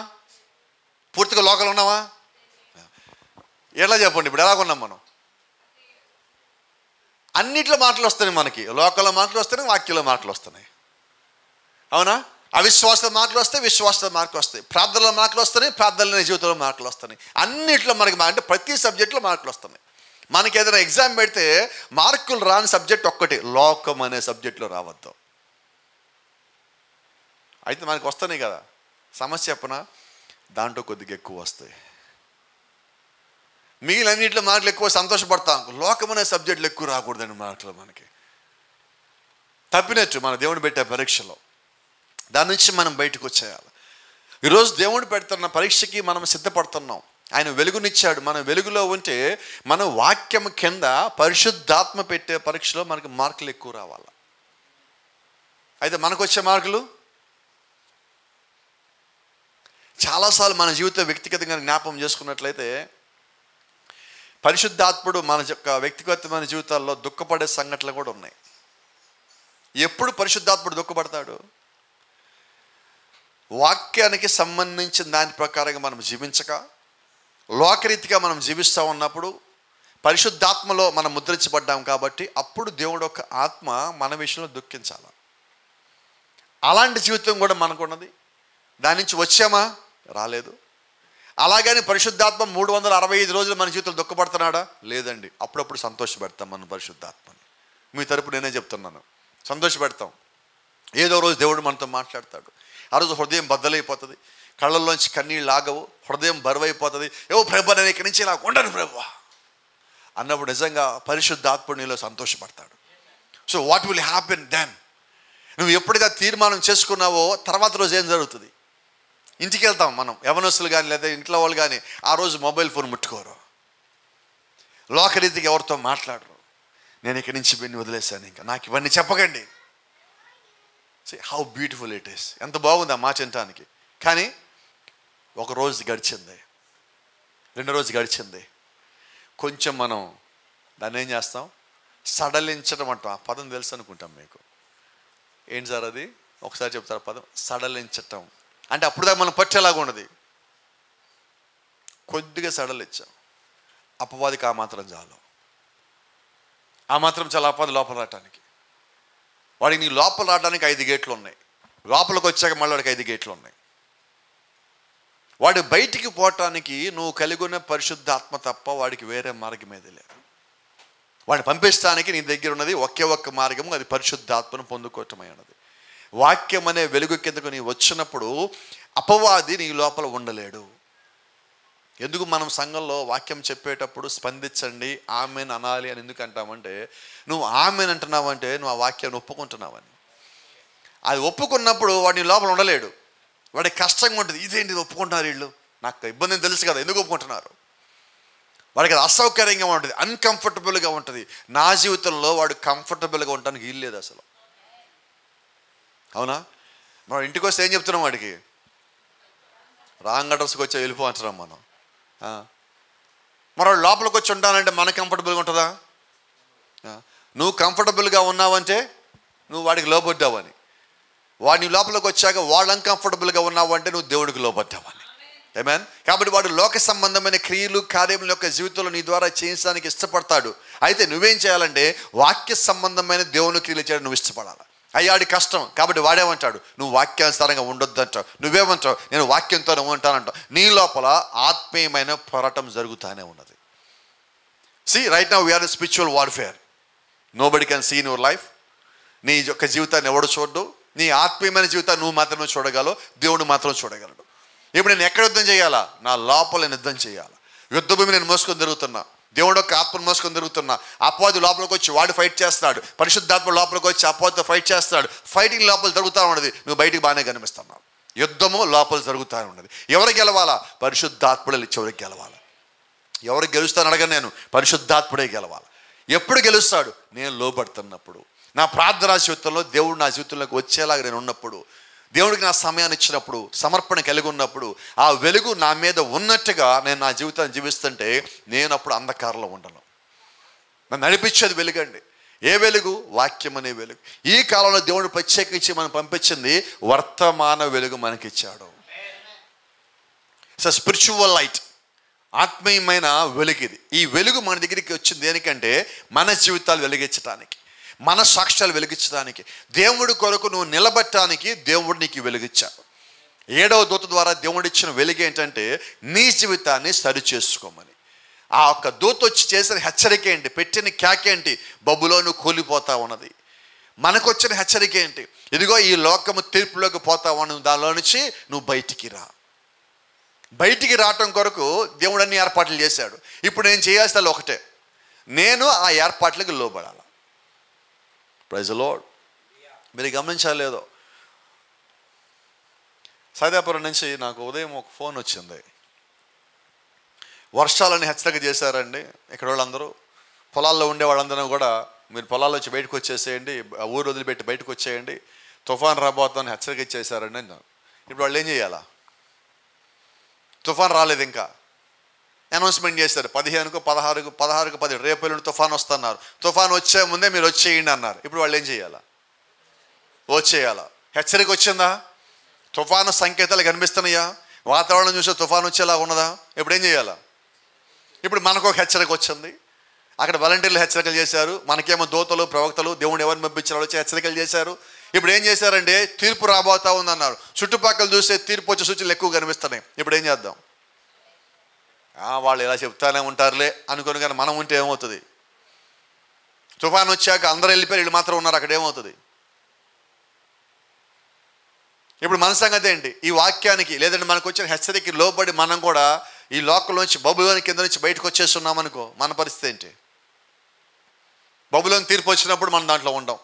పూర్తిగా లోకంలో ఉన్నావా? ఎలా చెప్పండి, ఇప్పుడు ఎలాగున్నాం మనం? అన్నిట్లో మాటలు వస్తున్నాయి మనకి. లోకంలో మాటలు వస్తున్నాయి, వాక్యంలో మాటలు వస్తున్నాయి. అవునా? అవిశ్వాస మాటలు వస్తాయి, విశ్వాస మార్కులు వస్తాయి. ప్రార్థనలో మార్కులు వస్తున్నాయి, ప్రార్థనలో జీవితంలో మార్కులు వస్తున్నాయి. అన్నిట్లో మనకి అంటే ప్రతి సబ్జెక్టులో మార్కులు వస్తున్నాయి. మనకి ఏదైనా ఎగ్జామ్ పెడితే మార్కులు రాని సబ్జెక్ట్ ఒక్కటి, లోకం అనే సబ్జెక్టులో రావద్దు. అయితే మనకి వస్తున్నాయి కదా. సమస్య చెప్పనా, దాంట్లో కొద్దిగా ఎక్కువ వస్తాయి. మిగిలిన అన్నింటిలో మార్కులు ఎక్కువ సంతోషపడతాం. లోకం అనే సబ్జెక్టులు ఎక్కువ రాకూడదండి మార్కులు. మనకి తప్పినట్టు మన దేవుడు పెట్టే పరీక్షలో దాని నుంచి మనం బయటకు వచ్చేయాలి. ఈరోజు దేవుడు పెడుతున్న పరీక్షకి మనం సిద్ధపడుతున్నాం. ఆయన వెలుగునిచ్చాడు. మనం వెలుగులో ఉంటే మన వాక్యం కింద పరిశుద్ధాత్మ పెట్టే పరీక్షలో మనకు మార్కులు ఎక్కువ రావాలి. అయితే మనకు వచ్చే మార్కులు చాలాసార్లు మన జీవితం వ్యక్తిగతంగా జ్ఞాపకం చేసుకున్నట్లయితే పరిశుద్ధాత్ముడు మన యొక్క వ్యక్తిగతమైన జీవితాల్లో దుఃఖపడే సంఘటనలు కూడా ఉన్నాయి. ఎప్పుడు పరిశుద్ధాత్ముడు దుఃఖపడతాడు? వాక్యానికి సంబంధించిన దాని ప్రకారంగా మనం జీవించక లోకరీతిగా మనం జీవిస్తూ ఉన్నప్పుడు పరిశుద్ధాత్మలో మనం ముద్రించబడ్డాం కాబట్టి అప్పుడు దేవుడు ఒక ఆత్మ మన విషయంలో దుఃఖించాలి. అలాంటి జీవితం కూడా మనకున్నది. దాని నుంచి వచ్చామా? రాలేదు. అలాగని పరిశుద్ధాత్మ 365 రోజులు మన జీవితంలో దుఃఖపడుతున్నాడా? లేదండి. అప్పుడప్పుడు సంతోషపెడతాం మన పరిశుద్ధాత్మని. మీ తరపు నేనే చెప్తున్నాను, సంతోషపెడతాం. ఏదో రోజు దేవుడు మనతో మాట్లాడతాడు. ఆ రోజు హృదయం బద్దలైపోతుంది, కళ్ళల్లోంచి కన్నీళ్ళు ఆగవు, హృదయం బరువైపోతుంది. ఏవో ప్రభు, నేను ఇక్కడి నుంచి ఇలా ఉండను ప్రభు అన్నప్పుడు నిజంగా పరిశుద్ధాత్ముడు నీలో సంతోషపడతాడు. So what will happen then? నువ్వు ఎప్పుడైతే తీర్మానం చేసుకున్నావో తర్వాత రోజు ఏం జరుగుతుంది? ఇంటికి వెళ్తాం మనం, యవనస్తులు కానీ లేదా ఇంట్లో వాళ్ళు కానీ ఆ రోజు మొబైల్ ఫోన్ ముట్టుకోరు, లోకరీతికి ఎవరితో మాట్లాడరు. నేను ఇక్కడి నుంచి వెళ్ళి వదిలేశాను, ఇంకా నాకు ఇవన్నీ చెప్పకండి. How beautiful it is. ఎంత బాగుంది ఆ మాట వినటానికి. కానీ ఒక రోజు గడిచింది, 2 రోజు గడిచింది, కొంచెం మనం దాన్ని ఏం చేస్తాం? సడలించడం అంటాం. ఆ పదం తెలుసు అనుకుంటాం మీకు. ఏంటి సార్ అది? ఒకసారి చెప్తారు పదం. సడలించటం అంటే అప్పుడు దాకా మనం పట్టేలాగా ఉన్నది. కొద్దిగా సడలిచ్చాం. అపవాదికి ఆ మాత్రం చాలు. ఆ మాత్రం చాలా అపవాది లోపల రావటానికి. వాడికి నీ లోపల రావడానికి 5 గేట్లు ఉన్నాయి. లోపలికి వచ్చాక మళ్ళీ వాడికి 5 గేట్లు ఉన్నాయి. వాడు బయటికి పోవటానికి నువ్వు కలిగి ఉన్న పరిశుద్ధాత్మ తప్ప వాడికి వేరే మార్గం ఏది లేదు. వాడిని పంపించడానికి నీ దగ్గర ఉన్నది ఒకే ఒక్క మార్గము, అది పరిశుద్ధాత్మను పొందుకోవటమై ఉన్నది. వాక్యం అనే వెలుగు కిందకు నీ వచ్చినప్పుడు అపవాది నీ లోపల ఉండలేడు. ఎందుకు మనం సంఘంలో వాక్యం చెప్పేటప్పుడు స్పందించండి, ఆమెన్ అనాలి అని ఎందుకు అంటామంటే, నువ్వు ఆమెన్ అంటున్నావంటే నువ్వు ఆ వాక్యాన్ని ఒప్పుకుంటున్నావని. అది ఒప్పుకున్నప్పుడు వాడు నీ లోపల ఉండలేడు. వాడికి కష్టంగా ఉంటుంది. ఇదేంటి ఇది ఒప్పుకుంటున్నారు వీళ్ళు, నాకు ఇబ్బంది తెలుసు కదా, ఎందుకు ఒప్పుకుంటున్నారు? వాడికి అది అసౌకర్యంగా ఉంటుంది, అన్కంఫర్టబుల్గా ఉంటుంది. నా జీవితంలో వాడు కంఫర్టబుల్గా ఉండడానికి వీలు లేదు అసలు. అవునా? మనం ఇంటికి వస్తే ఏం చెప్తున్నాం వాడికి? రాంగ్ అడ్రస్కి వచ్చి వెళ్ళిపో అంటున్నాం మనం. మరి లోపలికి వచ్చి ఉంటానంటే మనకు కంఫర్టబుల్గా ఉంటుందా? నువ్వు కంఫర్టబుల్గా ఉన్నావంటే నువ్వు వాడికి లోబడ్డావని. వాడిని లోపలికి వచ్చాక వాడు అన్కంఫర్టబుల్గా ఉన్నావు అంటే నువ్వు దేవుడికి లోబడ్డావని. ఆమేన్. కాబట్టి వాడు లోక సంబంధమైన క్రియలు కార్యముల యొక్క జీవితంలో నీ ద్వారా చేయించడానికి ఇష్టపడతాడు. అయితే నువ్వేం చేయాలంటే వాక్య సంబంధమైన దేవుని క్రియలు చేయడం నువ్వు ఇష్టపడాలి. అయ్యాడి కష్టం కాబట్టి వాడేమంటాడు? నువ్వు వాక్యానుసారంగా ఉండొద్దు అంటావు. నువ్వేమంటావు? నేను వాక్యంతోనే ఉంటానంటావు. నీ లోపల ఆత్మీయమైన పోరాటం జరుగుతూనే ఉన్నది. See, right now we are in spiritual warfare. Nobody can see in your life. నీ యొక్క జీవితాన్ని ఎవడు చూడడు. నీ ఆత్మీయమైన జీవితాన్ని నువ్వు మాత్రమే చూడగలవు, దేవుడు మాత్రం చూడగలడు. ఇప్పుడు నేను ఎక్కడ యుద్ధం చేయాలా? నా లోపల నేను యుద్ధం చేయాలి. యుద్ధ భూమి నేను మోసుకొని తిరుగుతున్నా, దేవుడు యొక్క ఆత్మను మోసుకొని తిరుగుతున్నా. అపవాది లోపలికి వచ్చి వాడు ఫైట్ చేస్తాడు, పరిశుద్ధాత్మ లోపలికి వచ్చి అపవాదితో ఫైట్ చేస్తాడు. ఫైటింగ్ లోపల జరుగుతూ ఉన్నది, నువ్వు బయటికి బాగానే కనిపిస్తున్నావు. యుద్ధము లోపల జరుగుతూ ఉన్నది. ఎవరు గెలవాలా? పరిశుద్ధాత్ముడు చివరికి గెలవాలి. ఎవరు గెలుస్తాను అడగను నేను, పరిశుద్ధాత్ముడే గెలవాలి. ఎప్పుడు గెలుస్తాడు? నేను లోబడుతున్నప్పుడు. నా ప్రార్థనా జీవితంలో దేవుడు నా జీవితంలోకి వచ్చేలాగా నేను ఉన్నప్పుడు, దేవుడికి నా సమయాన్ని ఇచ్చినప్పుడు, సమర్పణ కలిగి ఉన్నప్పుడు, ఆ వెలుగు నా మీద ఉన్నట్టుగా నేను నా జీవితాన్ని జీవిస్తుంటే నేను అప్పుడు అంధకారంలో ఉండను. నన్ను నడిపించేది వెలుగండి. ఏ వెలుగు? వాక్యం అనే వెలుగు. ఈ కాలంలో దేవుడు ప్రత్యేకించి మనం పంపించింది వర్తమాన వెలుగు మనకిచ్చాడు. ఇట్స్ స్పిరిచువల్ లైట్, ఆత్మీయమైన వెలుగు ఇది. ఈ వెలుగు మన దగ్గరికి వచ్చింది దేనికంటే మన జీవితాలు వెలిగించడానికి, మన సాక్ష్యాలు వెలిగించడానికి, దేవుడి కొరకు నువ్వు నిలబట్టడానికి దేవుడు నీకు వెలుగిచ్చాడు. 7వ దూత ద్వారా దేవుడు ఇచ్చిన వెలుగు ఏంటంటే నీ జీవితాన్ని సరి చేసుకోమని. ఆ ఒక్క దూత వచ్చి చేసిన హెచ్చరిక ఏంటి? పెట్టిన కేకేంటి? బబులోను కూలిపోతా ఉన్నది. మనకు వచ్చిన హెచ్చరిక ఏంటి? ఇదిగో ఈ లోకము తీర్పులోకి పోతా ఉన్నది, దానిలో నుంచి నువ్వు బయటికి రా. బయటికి రావటం కొరకు దేవుడు అన్ని ఏర్పాట్లు చేశాడు. ఇప్పుడు నేను చేయాల్సింది ఒకటే, నేను ఆ ఏర్పాట్లకు లోబడాలి. Praise the Lord. మీరు గమనించలేదో, సైదాపురం నుంచి నాకు ఉదయం ఒక ఫోన్ వచ్చింది. వర్షాలని హెచ్చరిక చేశారండి ఇక్కడ వాళ్ళందరూ, పొలాల్లో ఉండే వాళ్ళందరూ కూడా మీరు పొలాల్లో వచ్చి బయటకు వచ్చేసేయండి, ఊరు వదిలిపెట్టి బయటకు వచ్చేయండి, తుఫాన్ రాబోతుందని హెచ్చరిక ఇచ్చేసారండి అన్నారు. ఇప్పుడు వాళ్ళు ఏం చేయాలా? తుఫాన్ రాలేదు, ఇంకా అనౌన్స్మెంట్ చేశారు 15కు 16కు 10 రేపు ఎల్లుండి తుఫాన్ వస్తున్నారు. తుఫాన్ వచ్చే ముందే మీరు వచ్చేయండి అన్నారు. ఇప్పుడు వాళ్ళు ఏం చేయాలా? వచ్చేయాలా? హెచ్చరిక వచ్చిందా? తుఫాను సంకేతాలు కనిపిస్తున్నాయా? వాతావరణం చూసే తుఫాను వచ్చేలా ఉన్నదా? ఇప్పుడు ఏం చేయాలా? ఇప్పుడు మనకు ఒక హెచ్చరిక వచ్చింది. అక్కడ వాలంటీర్లు హెచ్చరికలు చేశారు, మనకేమో దూతలు ప్రవక్తలు దేవుడు ఎవరిని పంపించారో వచ్చి హెచ్చరికలు చేశారు. ఇప్పుడు ఏం చేశారంటే తీర్పు రాబోతా ఉందన్నారు. చుట్టుపక్కల చూస్తే తీర్పు వచ్చే సూచనలు ఎక్కువ కనిపిస్తున్నాయి. ఇప్పుడు ఏం చేద్దాం? వాళ్ళు ఇలా చెప్తానే ఉంటారులే అనుకుని, కానీ మనం ఉంటే ఏమవుతుంది? తుఫాన్ వచ్చాక అందరూ వెళ్ళిపోయి వీళ్ళు మాత్రం ఉన్నారు, అక్కడ ఏమవుతుంది? ఇప్పుడు మన సంగతి ఏంటి? ఈ వాక్యానికి లేదంటే మనకు వచ్చిన హెచ్చరికకి లోబడి మనం కూడా ఈ లోకంలోంచి బబులోని కింద నుంచి బయటకు వచ్చేస్తున్నాం అనుకో, మన పరిస్థితి ఏంటి? బబులోని తీర్పు వచ్చినప్పుడు మనం దాంట్లో ఉండం.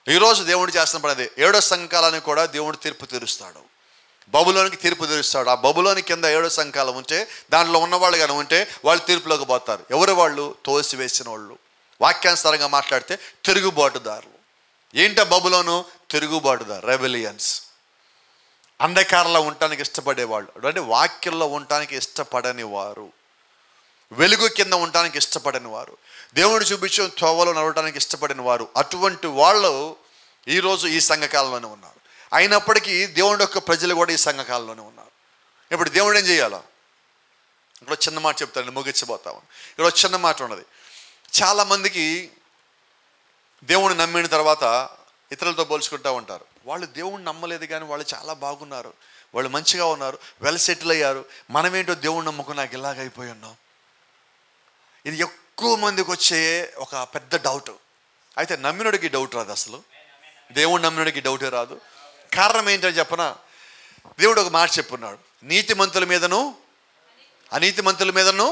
ఈరోజు దేవుడు చేస్తున్న పని అదే. 7వ సంఘకాలానికి కూడా దేవుడు తీర్పు తీరుస్తాడు, బబులోనికి తీర్పు తీరుస్తాడు. ఆ బబులోని కింద 7వ సంఘకాలం ఉంటే దాంట్లో ఉన్నవాళ్ళు కానీ ఉంటే వాళ్ళు తీర్పులోకి పోతారు. ఎవరు వాళ్ళు? తోసివేసిన వాళ్ళు, వాక్యానుసారంగా మాట్లాడితే తిరుగుబాటుదారులు. ఏంటో బబులోను? తిరుగుబాటుదారు, రెబెలియన్స్. అంధకారంలో ఉండటానికి ఇష్టపడేవాళ్ళు, అంటే వాక్యంలో ఉండటానికి ఇష్టపడని వారు, వెలుగు కింద ఉండటానికి ఇష్టపడని వారు, దేవుడు చూపించిన త్రోవలో నడవడానికి ఇష్టపడిన వారు. అటువంటి వాళ్ళు ఈరోజు ఈ సంఘకాలంలోనే ఉన్నారు. అయినప్పటికీ దేవుడి యొక్క ప్రజలు కూడా ఈ సంఘకాలంలోనే ఉన్నారు. ఇప్పుడు దేవుడు ఏం చేయాలా? ఇక్కడ చిన్న మాట చెప్తాను, ముగించబోతాము. ఇక్కడ చిన్న మాట ఉన్నది. చాలామందికి దేవుడిని నమ్మిన తర్వాత ఇతరులతో పోల్చుకుంటూ ఉంటారు. వాళ్ళు దేవుడిని నమ్మలేదు కానీ వాళ్ళు చాలా బాగున్నారు, వాళ్ళు మంచిగా ఉన్నారు, వెల్ సెటిల్ అయ్యారు. మనమేంటో దేవుడిని నమ్ముకున్నాక ఇలాగైపోయి ఉన్నాం. ఇది ఎక్కువ మందికి వచ్చే ఒక పెద్ద డౌట్. అయితే నమ్మినుడికి డౌట్ రాదు, అసలు దేవుడు నమ్మినుడికి డౌటే రాదు. కారణం ఏంటని చెప్పనా? దేవుడు ఒక మాట చెప్పున్నాడు, నీతిమంతుల మీదను అనీతిమంతుల మీదను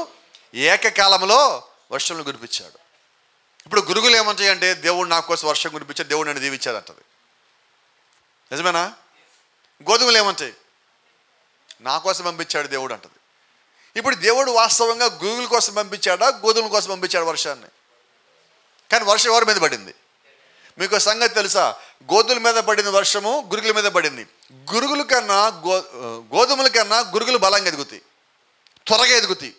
ఏకకాలంలో వర్షంలో కురిపించాడు. ఇప్పుడు గురుగులు ఏమంటాయంటే దేవుడు నా కోసం వర్షం కురిపించాడు, దేవుడు నన్ను దీవించాడు అంటది. నిజమేనా? గోధుమలు ఏమంటాయి? నా కోసం పంపించాడు దేవుడు అంటది. ఇప్పుడు దేవుడు వాస్తవంగా గురుగుల కోసం పంపించాడా, గోధుమల కోసం పంపించాడు వర్షాన్ని? కానీ వర్షం ఎవరి మీద పడింది? మీకు సంగతి తెలుసా? గోధుమల మీద పడిన వర్షము గురుగుల మీద పడింది. గురుగుల కన్నా గోధుమల కన్నా గురుగులు బలంగా ఎదుగుతాయి, త్వరగా ఎదుగుతాయి.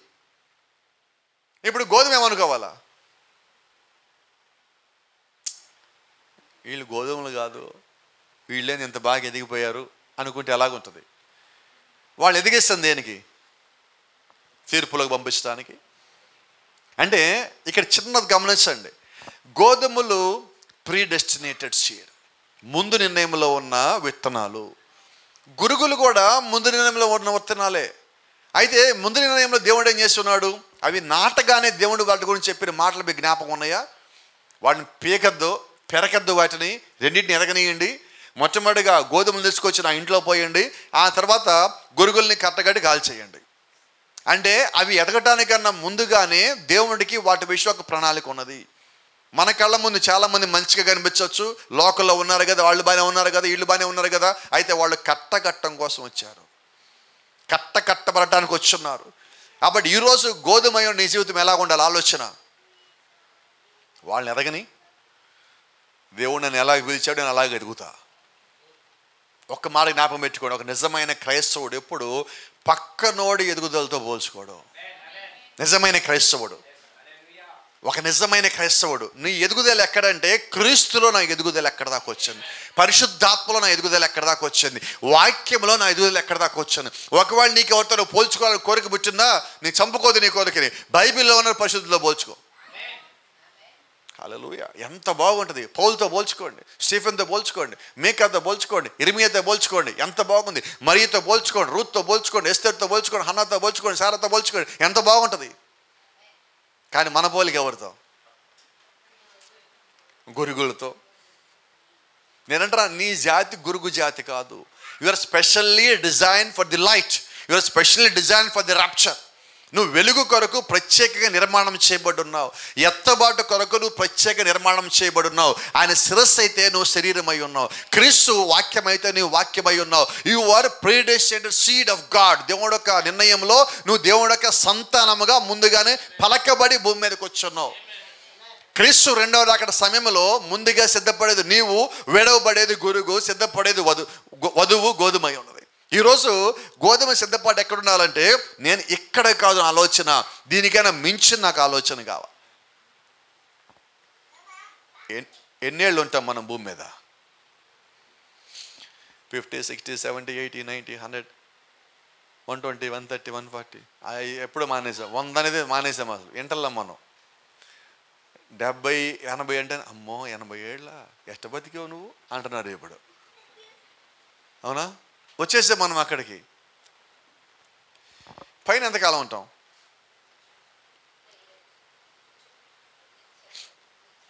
ఇప్పుడు గోధుమ ఏమనుకోవాలా? వీళ్ళు గోధుమలు కాదు, వీళ్ళేని ఇంత బాగా ఎదిగిపోయారు అనుకుంటే ఎలాగుంటుంది? వాళ్ళు ఎదిగిస్తుంది దేనికి? తీర్పులకు పంపించడానికి. అంటే ఇక్కడ చిన్నది గమనించండి, గోధుమలు ప్రీడెస్టినేటెడ్ సీడ్, ముందు నిర్ణయంలో ఉన్న విత్తనాలు. గురుగులు కూడా ముందు నిర్ణయంలో ఉన్న విత్తనాలే. అయితే ముందు నిర్ణయంలో దేవుడు ఏం చేస్తున్నాడు? అవి నాటగానే దేవుడు వాటి గురించి చెప్పిన మాటలు మీకు జ్ఞాపకం ఉన్నాయా? వాటిని పీకద్దు, పెరకద్దు, వాటిని రెండింటిని ఎదగనీయండి. మొట్టమొదటిగా గోధుమలు తీసుకొచ్చి నా ఇంట్లో పోయండి, ఆ తర్వాత గురుగుల్ని కట్టగట్టి కాల్చేయండి. అంటే అవి ఎదగటానికన్నా ముందుగానే దేవుడికి వాటి విషయం ఒక ప్రణాళిక ఉన్నది. మన కళ్ళ ముందు చాలామంది మంచిగా కనిపించవచ్చు, లోకల్లో ఉన్నారు కదా, వాళ్ళు బాగానే ఉన్నారు కదా, వీళ్ళు బాగానే ఉన్నారు కదా. అయితే వాళ్ళు కట్టగట్టం కోసం వచ్చారు, కట్టబడటానికి వచ్చున్నారు. కాబట్టి ఈరోజు గోధుమయం నీ జీవితం ఎలా ఉండాలి ఆలోచన. వాళ్ళని ఎదగని, దేవుడు నన్ను ఎలాగ పిలిచాడు నేను అలాగే ఎదుగుతా. ఒక్క మాట జ్ఞాపకం పెట్టుకోండి, ఒక నిజమైన క్రైస్తవుడు ఎప్పుడు పక్కనోడి ఎదుగుదలతో పోల్చుకోడు. నిజమైన క్రైస్తవుడు ఒక నిజమైన క్రైస్తవుడు నీ ఎదుగుదల ఎక్కడంటే క్రీస్తులో నా ఎదుగుదల ఎక్కడ దాకా వచ్చింది, పరిశుద్ధాత్మలో నా ఎదుగుదల ఎక్కడ దాకా వచ్చింది, వాక్యంలో నా ఎదుగుదల ఎక్కడ దాకా వచ్చింది. ఒకవేళ నీకు ఎవరితో పోల్చుకోవాలని కోరిక పుట్టిందా, నీ చంపుకోదు నీ కోరికని, బైబిల్లో ఉన్న పరిశుద్ధిలో పోల్చుకో. హల్లెలూయా. ఎంత బాగుంటుంది. పౌలుతో పోల్చుకోండి, స్టీఫెన్తో పోల్చుకోండి, మీకాతో పోల్చుకోండి, ఇర్మియాతో పోల్చుకోండి, ఎంత బాగుంది. మరియతో పోల్చుకోండి, రూత్తో పోల్చుకోండి, ఎస్తేర్తో పోల్చుకోండి, హన్నాతో పోల్చుకోండి, సారాతో పోల్చుకోండి, ఎంత బాగుంటుంది. కానీ మన పోలిక ఎవరితో? గురుగులతో. నేనంటారా, నీ జాతి గురుగు జాతి కాదు. You are specially design for the light, you are specially design for the rapture. నువ్వు వెలుగు కొరకు ప్రత్యేకంగా నిర్మాణం చేయబడి ఉన్నావు. ఎత్తబాటు కొరకు నువ్వు ప్రత్యేక నిర్మాణం చేయబడి ఉన్నావు. ఆయన శిరస్సు అయితే నువ్వు శరీరమై ఉన్నావు. క్రీస్తు వాక్యం అయితే నువ్వు వాక్యమై ఉన్నావు. You are predestinated seed of God. దేవుడు యొక్క నిర్ణయంలో నువ్వు దేవుడు యొక్క సంతానముగా ముందుగానే పలకబడి భూమి మీదకి వచ్చున్నావు. క్రీస్తు రెండవ రాకడ సమయంలో ముందుగా సిద్ధపడేది నీవు, విడవబడేది గురుగు, సిద్ధపడేది వధువు గోధుమై ఉన్నది. ఈరోజు గోధుమ సిద్ధపాటు ఎక్కడ ఉండాలంటే, నేను ఇక్కడ కాదు ఆలోచన, దీనికైనా మించిన నాకు ఆలోచన కావాలి. ఎన్నేళ్ళు ఉంటాం మనం భూమి మీద? 50, 60, 70, 80, 90, 100, 120, 130, 140. ఎప్పుడు మానేసాం? 100 అనేది మానేసాం. అసలు ఇంటర్లో మనం 70, 80 అంటే అమ్మో 80 ఏళ్ళ ఎష్ట బతికేవు నువ్వు అంటున్నారు ఇప్పుడు. అవునా? వచ్చేస్తే మనం అక్కడికి. పైన ఎంతకాలం ఉంటాం?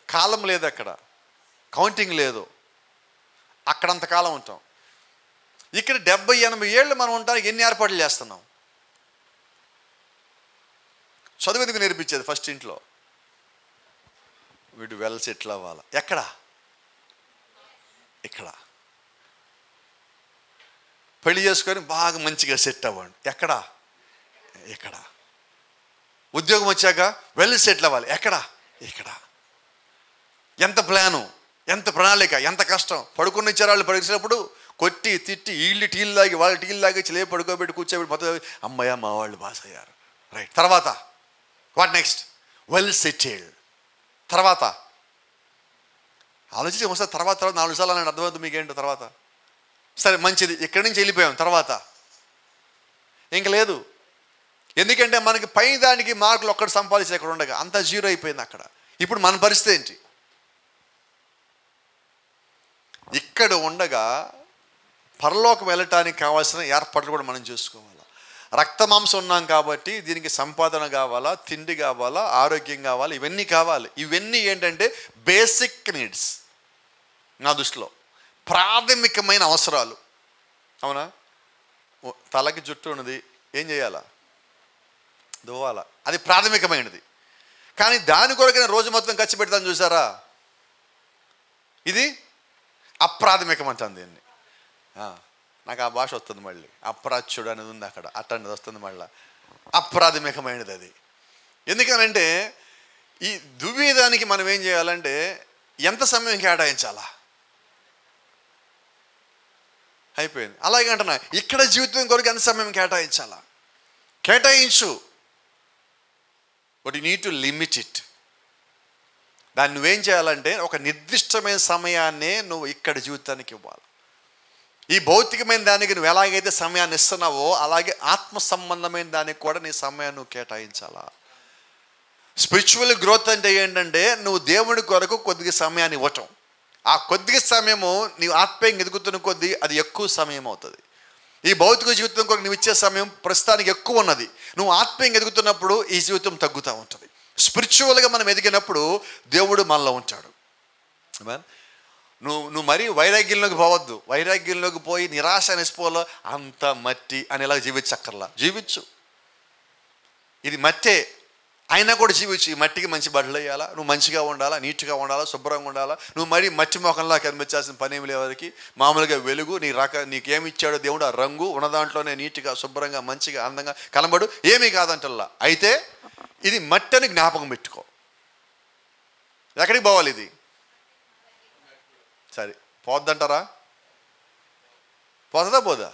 కాలం లేదు, అక్కడ కౌంటింగ్ లేదు. అక్కడ అంతకాలం ఉంటాం. ఇక్కడ 70, 80 ఏళ్ళు మనం ఉంటానికి ఎన్ని ఏర్పాట్లు చేస్తున్నాం? చదువు ఎందుకు నేర్పించేది ఫస్ట్ ఇంట్లో? వీడు వెల్ సెటిల్ అవ్వాలి. ఎక్కడ? ఇక్కడ. పెళ్లి చేసుకొని బాగా మంచిగా సెట్ అవ్వండి. ఎక్కడ? ఇక్కడ. ఉద్యోగం వచ్చాక వెల్ సెటిల్ అవ్వాలి. ఎక్కడ? ఇక్కడ. ఎంత ప్లాను, ఎంత ప్రణాళిక, ఎంత కష్టం. పడుకుని ఇచ్చారు వాళ్ళు. పడుకునేటప్పుడు కొట్టి తిట్టి వీళ్ళు టీలు లాగి వాళ్ళు టీలు లాగి చిలే పడుకోబెట్టి కూర్చోబెట్టి మొత్తం అమ్మయ్య మా వాళ్ళు పాస్ అయ్యారు. రైట్. తర్వాత వాట్ నెక్స్ట్? Well settled. తర్వాత ఆలోచించి వస్తుంది. తర్వాత 4 సార్లు అని అర్థమవుతుంది మీకేంటో. తర్వాత సరే మంచిది, ఇక్కడి నుంచి వెళ్ళిపోయాం. తర్వాత ఇంక లేదు. ఎందుకంటే మనకి పై దానికి మార్కులు ఒక్కటి సంపాదించి ఎక్కడ ఉండగా అంతా జీరో అయిపోయింది అక్కడ. ఇప్పుడు మన పరిస్థితి ఏంటి? ఇక్కడ ఉండగా పరలోకం వెళ్ళటానికి కావాల్సిన ఏర్పాట్లు కూడా మనం చేసుకోవాలి. రక్త మాంసం ఉన్నాం కాబట్టి దీనికి సంపాదన కావాలా, తిండి కావాలా, ఆరోగ్యం కావాలా, ఇవన్నీ కావాలి. ఇవన్నీ ఏంటంటే బేసిక్ నీడ్స్. నా దృష్టిలో ప్రాథమికమైన అవసరాలు. అవునా? తలకి జుట్టు ఉన్నది, ఏం చేయాలా? దువ్వాలా. అది ప్రాథమికమైనది. కానీ దాని కొరకైనా రోజు మొత్తం ఖర్చు పెడతాను చూసారా, ఇది అప్రాథమికం అంటాను దీన్ని. నాకు ఆ భాష వస్తుంది మళ్ళీ. అప్రాచ్యుడు అనేది ఉంది అక్కడ, అట్టనేది వస్తుంది మళ్ళీ. అప్రాథమికమైనది అది. ఎందుకనంటే ఈ దువ్వేదానికి మనం ఏం చేయాలంటే ఎంత సమయం కేటాయించాలా? అయిపోయింది. అలాగే అంటున్నా, ఇక్కడ జీవితం కొరకు ఎంత సమయం కేటాయించాలా? కేటాయించు. But you need to limit it. దాన్ని నువ్వేం చేయాలంటే ఒక నిర్దిష్టమైన సమయాన్నే నువ్వు ఇక్కడ జీవితానికి ఇవ్వాలి. ఈ భౌతికమైన దానికి నువ్వు ఎలాగైతే సమయాన్ని ఇస్తున్నావో అలాగే ఆత్మ సంబంధమైన దానికి కూడా నీ సమయాన్ని నువ్వు కేటాయించాలా. స్పిరిచువల్ గ్రోత్ అంటే ఏంటంటే నువ్వు దేవుడి కొరకు కొద్దిగా సమయాన్ని ఇవ్వటం. ఆ కొద్దిగా సమయము నీవు ఆత్మీయంగా ఎదుగుతున్న కొద్దీ అది ఎక్కువ సమయం అవుతుంది. ఈ భౌతిక జీవితం కొరకు నువ్వు ఇచ్చే సమయం ప్రస్తుతానికి ఎక్కువ ఉన్నది. నువ్వు ఆత్మీయంగా ఎదుగుతున్నప్పుడు ఈ జీవితం తగ్గుతూ ఉంటుంది. స్పిరిచువల్గా మనం ఎదిగినప్పుడు దేవుడు మనలో ఉంటాడు. నువ్వు మరీ వైరాగ్యంలోకి పోవద్దు. వైరాగ్యంలోకి పోయి నిరాశ నిస్పోలో అంత మట్టి అనేలా జీవించక్కర్లా. జీవించు. ఇది మట్టే అయినా కూడా జీవించు. ఈ మట్టికి మంచి బట్టలు వేయాలా, నువ్వు మంచిగా ఉండాలా, నీట్గా ఉండాలా, శుభ్రంగా ఉండాలా. నువ్వు మరీ మట్టి మొఖంలా కనిపించాల్సిన పని ఏమి లేవరికి. మామూలుగా వెలుగు నీకేమి ఇచ్చాడో దేవుడు ఆ రంగు ఉన్న దాంట్లోనే నీట్గా శుభ్రంగా మంచిగా అందంగా కనబడు. ఏమీ కాదంటల్లా. అయితే ఇది మట్టి అని జ్ఞాపకం పెట్టుకో. ఎక్కడికి పోవాలి ఇది? సరే పోద్దంటారా? పోతుందా? పోదా?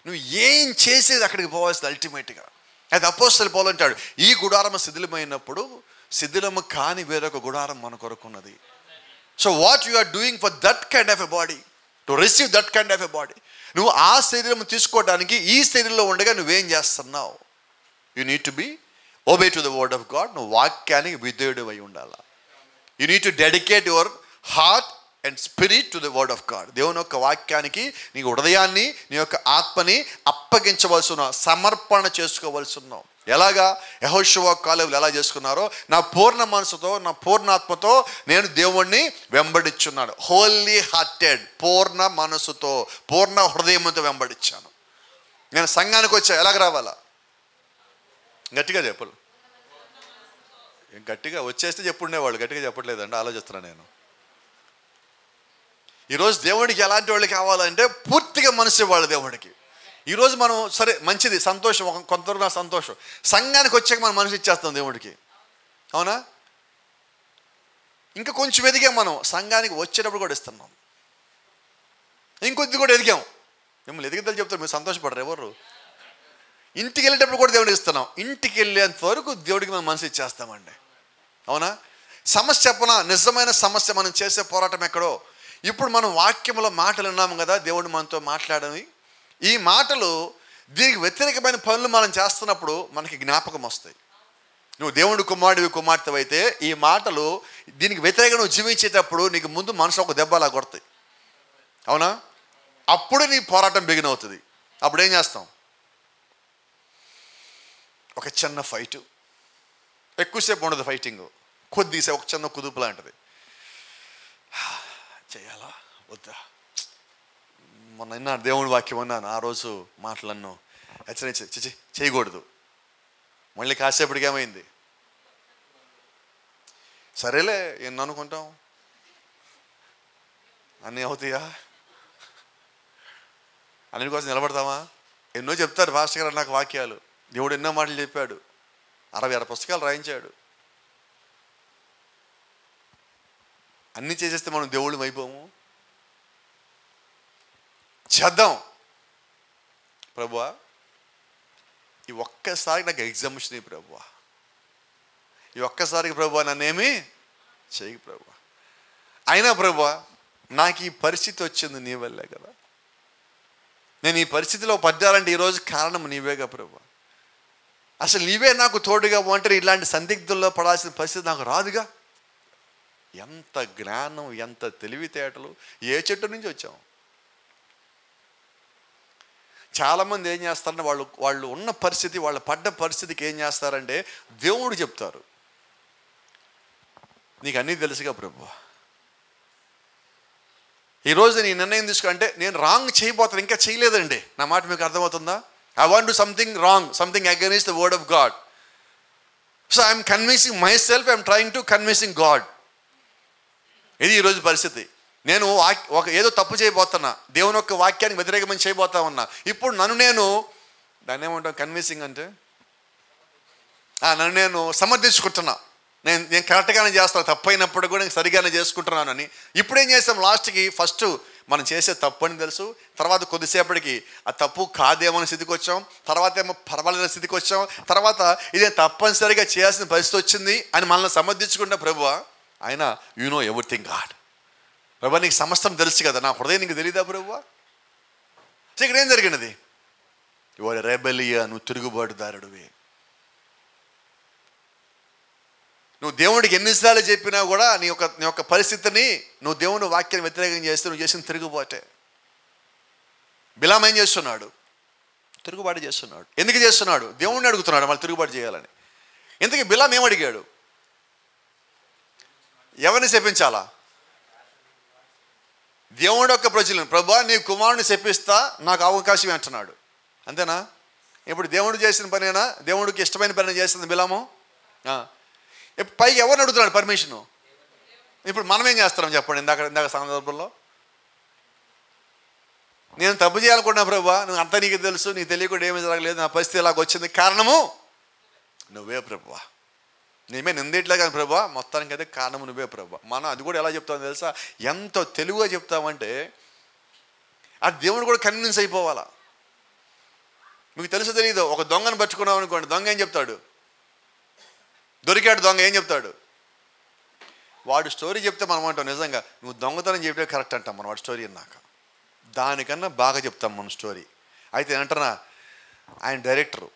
నువ్వు ఏం చేసేది అక్కడికి పోవాల్సింది అల్టిమేట్గా. అది అపోస్తలుడు పౌలు అంటాడు, ఈ గుడారము శిథిలమైనప్పుడు శిథిలము కాని వేరొక గుడారం మన కొరకున్నది. So what you are doing for that kind of a body, to receive that kind of a body. నువ్వు ఆ శరీరం తీసుకోవడానికి ఈ శరీరంలో ఉండగా నువ్వేం చేస్తున్నావు? You need to be obey to the word of God. నువ్వు వాక్యానికి విధేయుడు అయి ఉండాలా. You need to dedicate your heart and spirit to the word of God. దేవుని యొక్క వాక్యానికి నీ హృదయాన్ని, నీ యొక్క ఆత్మని అప్పగించవలసి ఉన్నావు, సమర్పణ చేసుకోవలసి ఉన్నావు. ఎలాగా? యెహోషువ కాలేబులు ఎలా చేసుకున్నారో, నా పూర్ణ మనసుతో, నా పూర్ణాత్మతో నేను దేవుణ్ణి వెంబడించున్నాను. హోల్లీ హార్టెడ్, పూర్ణ మనసుతో, పూర్ణ హృదయంతో వెంబడించాను. నేను సంఘానికి వచ్చా, ఎలాగ రావాలా? గట్టిగా చెప్పలు. గట్టిగా వచ్చేస్తే చెప్పుండేవాళ్ళు, గట్టిగా చెప్పట్లేదండి, ఆలోచిస్తున్నాను నేను. ఈరోజు దేవుడికి ఎలాంటి వాళ్ళు కావాలంటే పూర్తిగా మనసు ఇవ్వాలి దేవుడికి. ఈరోజు మనం సరే మంచిది, సంతోషం, కొంతవరకు నా సంతోషం. సంఘానికి వచ్చాక మనం మనసు ఇచ్చేస్తాం దేవుడికి, అవునా? ఇంకా కొంచెం ఎదిగాం, మనం సంఘానికి వచ్చేటప్పుడు కూడా ఇస్తున్నాం. ఇంకొద్ది కూడా ఎదిగాం. మిమ్మల్ని ఎదిగిద్దలు చెప్తారు, మీరు సంతోషపడరు ఎవరు. ఇంటికి వెళ్ళేటప్పుడు కూడా దేవుడికి ఇస్తున్నాం. ఇంటికి వెళ్ళేంత వరకు దేవుడికి మనం మనసు ఇచ్చేస్తామండి, అవునా? సమస్య చెప్పనా? నిజమైన సమస్య మనం చేసే పోరాటం ఎక్కడో. ఇప్పుడు మనం వాక్యంలో మాటలు విన్నాము కదా, దేవుడు మనతో మాట్లాడని. ఈ మాటలు దీనికి వ్యతిరేకమైన పనులు మనం చేస్తున్నప్పుడు మనకి జ్ఞాపకం వస్తాయి. నువ్వు దేవుడు కుమారుడివి, కుమార్తె అయితే ఈ మాటలు దీనికి వ్యతిరేకంగా నువ్వు జీవించేటప్పుడు నీకు ముందు మనసు ఒక దెబ్బ అలా కొడతాయి, అవునా? అప్పుడు నీ పోరాటం బిగిన్ అవుతుంది. అప్పుడు ఏం చేస్తాం? ఒక చిన్న ఫైటు, ఎక్కువసేపు ఉండదు ఫైటింగ్, కొద్దిసేపు ఒక చిన్న కుదుపు లాంటిది. చేయాలా వద్దా? మొన్న విన్నా దేవుడి వాక్యం అన్నాను, ఆ రోజు మాటలన్ను హెచ్చరించి చిచి చేయకూడదు. మళ్ళీ కాసేపటికి ఏమైంది? సరేలే ఎన్ని అనుకుంటాం, అన్నీ అవుతాయా? అన్నిటికోసం నిలబడతామా? ఎన్నో చెప్తారు భాస్కర్ గారు నాకు వాక్యాలు. దేవుడు ఎన్నో మాటలు చెప్పాడు, 66 పుస్తకాలు రాయించాడు. అన్నీ చేసేస్తే మనం దేవుళ్ళు అయిపోము. చేద్దాం ప్రభువా, ఈ ఒక్కసారికి నాకు ఎగ్జామిషన్ ఇవ్వు ప్రభువా, ఈ ఒక్కసారికి ప్రభువా నన్నేమి చేయకు ప్రభువా. అయినా ప్రభువా నాకు ఈ పరిస్థితి వచ్చింది నీ వల్లే కదా, నేను ఈ పరిస్థితిలో పడ్డాలంటే ఈరోజు కారణం నీవేగా ప్రభువా. అసలు నీవే నాకు తోడుగా ఉంటే ఇలాంటి సందిగ్ధంలో పడాల్సిన పరిస్థితి నాకు రాదుగా. ఎంత జ్ఞానం, ఎంత తెలివితేటలు, ఏ చెట్టు నుంచి వచ్చాం. చాలామంది ఏం చేస్తారంటే వాళ్ళు ఉన్న పరిస్థితి, వాళ్ళు పడ్డ పరిస్థితికి ఏం చేస్తారంటే దేవుడు చెప్తారు, నీకు అన్నీ తెలుసుగా ప్రభు, ఈరోజు నీ నిర్ణయం తీసుకుంటే నేను రాంగ్ చేయబోతాను, ఇంకా చేయలేదండి. నా మాట మీకు అర్థమవుతుందా? I want to do something wrong, something against the word of God. So I am convincing myself, I am trying to convincing God. ఇది ఈరోజు పరిస్థితి. నేను ఏదో తప్పు చేయబోతున్నా, దేవుని యొక్క వాక్యానికి వ్యతిరేకమని చేయబోతా ఉన్నా. ఇప్పుడు నేను దాన్ని ఏమంటాం, కన్విన్సింగ్ అంటే నన్ను నేను సమర్థించుకుంటున్నా, నేను కరెక్ట్గానే చేస్తాను, తప్పు అయినప్పుడు కూడా నేను సరిగానే చేసుకుంటున్నాను అని. ఇప్పుడు ఏం చేస్తాం, లాస్ట్కి ఫస్ట్ మనం చేసే తప్పు అని తెలుసు, తర్వాత కొద్దిసేపటికి ఆ తప్పు కాదేమో అనే స్థితికి వచ్చాం, తర్వాత ఏమో పర్వాలేని స్థితికి వచ్చాం, తర్వాత ఇదే తప్పనిసరిగా చేయాల్సిన పరిస్థితి వచ్చింది అని మనల్ని సమర్థించుకుంటే ప్రభువా, ఆయన యు నో ఎవ్రీథింగ్ గాడ్, ప్రభువా నీకు సమస్తం తెలుసు కదా, నా హృదయం నీకు తెలియదా ప్రభువా? సో ఇక్కడ ఏం జరిగినది? యువర్ రెబెలియా, నువ్వు తిరుగుబాటుదారుడివి. నువ్వు దేవుడికి ఎన్నిసార్లు చెప్పినా కూడా నీ యొక్క పరిస్థితిని, నువ్వు దేవుని వాక్యాన్ని వ్యతిరేకం చేస్తే నువ్వు చేసిన తిరుగుబాటే. బిలాం ఏం చేస్తున్నాడు? తిరుగుబాటు చేస్తున్నాడు. ఎందుకు చేస్తున్నాడు? దేవుడిని అడుగుతున్నాడు మళ్ళీ తిరుగుబాటు చేయాలని. ఇంతకీ బిలాం ఏమడిగాడు? ఎవరిని శపించాలా? దేవుడి యొక్క ప్రజలను, ప్రభువా నీ కుమారుని శపిస్తా, నాకు అవకాశం అంటున్నాడు. అంతేనా? ఇప్పుడు దేవుడు చేసిన పనేనా? దేవుడికి ఇష్టమైన పని చేస్తుంది బిలాము? పైకి ఎవరిని అడుగుతున్నాడు పర్మిషను? ఇప్పుడు మనం ఏం చేస్తున్నాం చెప్పండి? ఇందాక సందర్భంలో నేను తప్పు చేయాలనుకున్నా ప్రభువా, నువ్వు అంతా నీకు తెలుసు, నీకు తెలియకుండా ఏమీ జరగలేదు, నా పరిస్థితి ఇలాగ వచ్చింది, కారణము నువ్వే ప్రభువా, నేమే నిందేట్లే కానీ ప్రభువా, మొత్తానికి అయితే కారణము నువ్వే ప్రభువా. మనం అది కూడా ఎలా చెప్తామో తెలుసా? ఎంతో తెలుగుగా చెప్తామంటే ఆ దేవుడు కూడా కన్విన్స్ అయిపోవాలా. మీకు తెలుసు తెలియదు, ఒక దొంగను పట్టుకున్నాం అనుకోండి, దొంగ ఏం చెప్తాడు? దొరికాడు దొంగ, ఏం చెప్తాడు? వాడు స్టోరీ చెప్తే మనం అంటాం నిజంగా నువ్వు దొంగతనం చెప్పే కరెక్ట్ అంటాం మనం. వాడు స్టోరీ అన్నాక దానికన్నా బాగా చెప్తాం మన స్టోరీ. అయితే ఏంటన్నా, ఆయన డైరెక్టరు,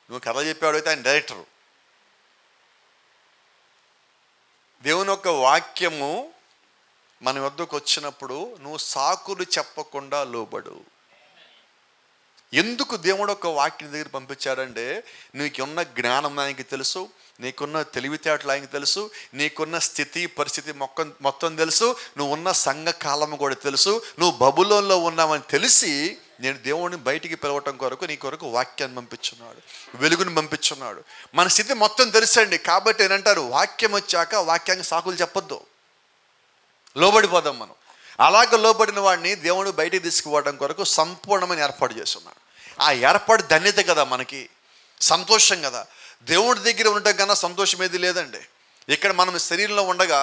నువ్వు కథ చెప్పాడు అయితే ఆయన డైరెక్టరు. దేవుని యొక్క వాక్యము మన వద్దకు వచ్చినప్పుడు నువ్వు సాకులు చెప్పకుండా లోబడు. ఎందుకు దేవుడు ఒక వాక్యం దగ్గర పంపించాడంటే, నీకున్న జ్ఞానం ఆయనకి తెలుసు, నీకున్న తెలివితేటలు ఆయనకి తెలుసు, నీకున్న స్థితి పరిస్థితి మొత్తం తెలుసు, నువ్వు ఉన్న సంఘకాలం కూడా తెలుసు, నువ్వు బబులోన్లో ఉన్నావని తెలిసి నేను దేవుడిని బయటికి పిలవటం కొరకు నీ కొరకు వాక్యాన్ని పంపించున్నాడు, వెలుగుని పంపించున్నాడు. మన స్థితి మొత్తం తెలుసండి. కాబట్టి ఏంటంటారు, వాక్యం వచ్చాక వాక్యానికి సాకులు చెప్పొద్దు, లోబడిపోదాం మనం. అలాగ లోబడిన వాడిని దేవుడు బయటికి తీసుకుపోవడం కొరకు సంపూర్ణమైన ఏర్పాటు చేస్తున్నాడు. ఆ ఏర్పాటు ధన్యత కదా, మనకి సంతోషం కదా. దేవుడి దగ్గర ఉండటం కన్నా సంతోషం ఏది లేదండి. ఇక్కడ మనం శరీరంలో ఉండగా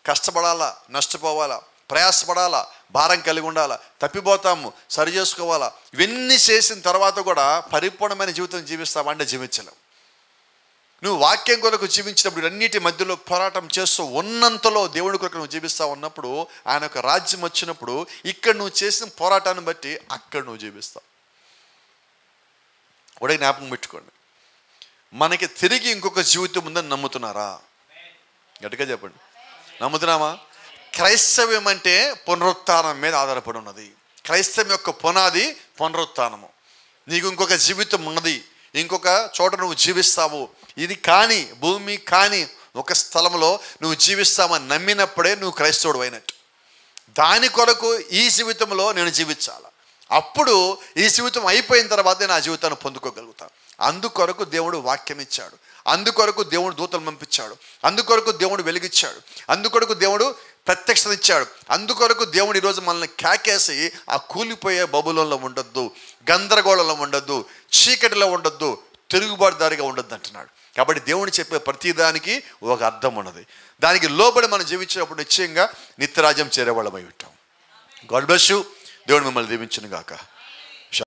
కష్టపడాలా, నష్టపోవాలా, ప్రయాసపడాలా, భారం కలిగి ఉండాలా, తప్పిపోతాము, సరి చేసుకోవాలా. ఇవన్నీ చేసిన తర్వాత కూడా పరిపూర్ణమైన జీవితం జీవిస్తామంటే జీవించలేం. నువ్వు వాక్యం కొరకు జీవించినప్పుడు అన్నిటి మధ్యలో పోరాటం చేస్తూ ఉన్నంతలో దేవుడి కొరకు నువ్వు జీవిస్తూ ఉన్నప్పుడు, ఆయన యొక్క రాజ్యం వచ్చినప్పుడు ఇక్కడ నువ్వు చేసిన పోరాటాన్ని బట్టి అక్కడ నువ్వు జీవిస్తావు. కూడా జ్ఞాపకం పెట్టుకోండి, మనకి తిరిగి ఇంకొక జీవితం ఉందని నమ్ముతున్నారా? గట్టిగా చెప్పండి, నమ్ముతున్నామా? క్రైస్తవ్యం అంటే పునరుత్థానం మీద ఆధారపడి ఉన్నది. క్రైస్తవం యొక్క పునాది పునరుత్థానము. నీకు ఇంకొక జీవితం ఉన్నది, ఇంకొక చోట నువ్వు జీవిస్తావు. ఇది కానీ భూమి కానీ ఒక స్థలంలో నువ్వు జీవిస్తామని నమ్మినప్పుడే నువ్వు క్రైస్తవుడు అయినట్టు. దాని కొరకు ఈ జీవితంలో నేను జీవించాలి. అప్పుడు ఈ జీవితం అయిపోయిన తర్వాత నేను ఆ జీవితాన్ని పొందుకోగలుగుతాను. అందుకొరకు దేవుడు వాక్యం ఇచ్చాడు, అందుకొరకు దేవుడు దూతలు పంపించాడు, అందుకొరకు దేవుడు వెలిగిచ్చాడు, అందుకొరకు దేవుడు ప్రత్యక్షత ఇచ్చాడు, అందుకొరకు దేవుడు ఈరోజు మనల్ని కేకేసి ఆ కూలిపోయే బబులోన్లో ఉండొద్దు, గందరగోళంలో ఉండొద్దు, చీకటిలో ఉండొద్దు, తిరుగుబాటుదారిగా ఉండొద్దు అంటున్నాడు. కాబట్టి దేవుడు చెప్పే ప్రతిదానికి ఒక అర్థం ఉన్నది. దానికి లోబడి మనం జీవించినప్పుడు నిశ్చయంగా నిత్యరాజ్యం చేరేవాళ్ళమై ఉంటాం. God bless you. దేవుడు మిమ్మల్ని దీవించును గాక.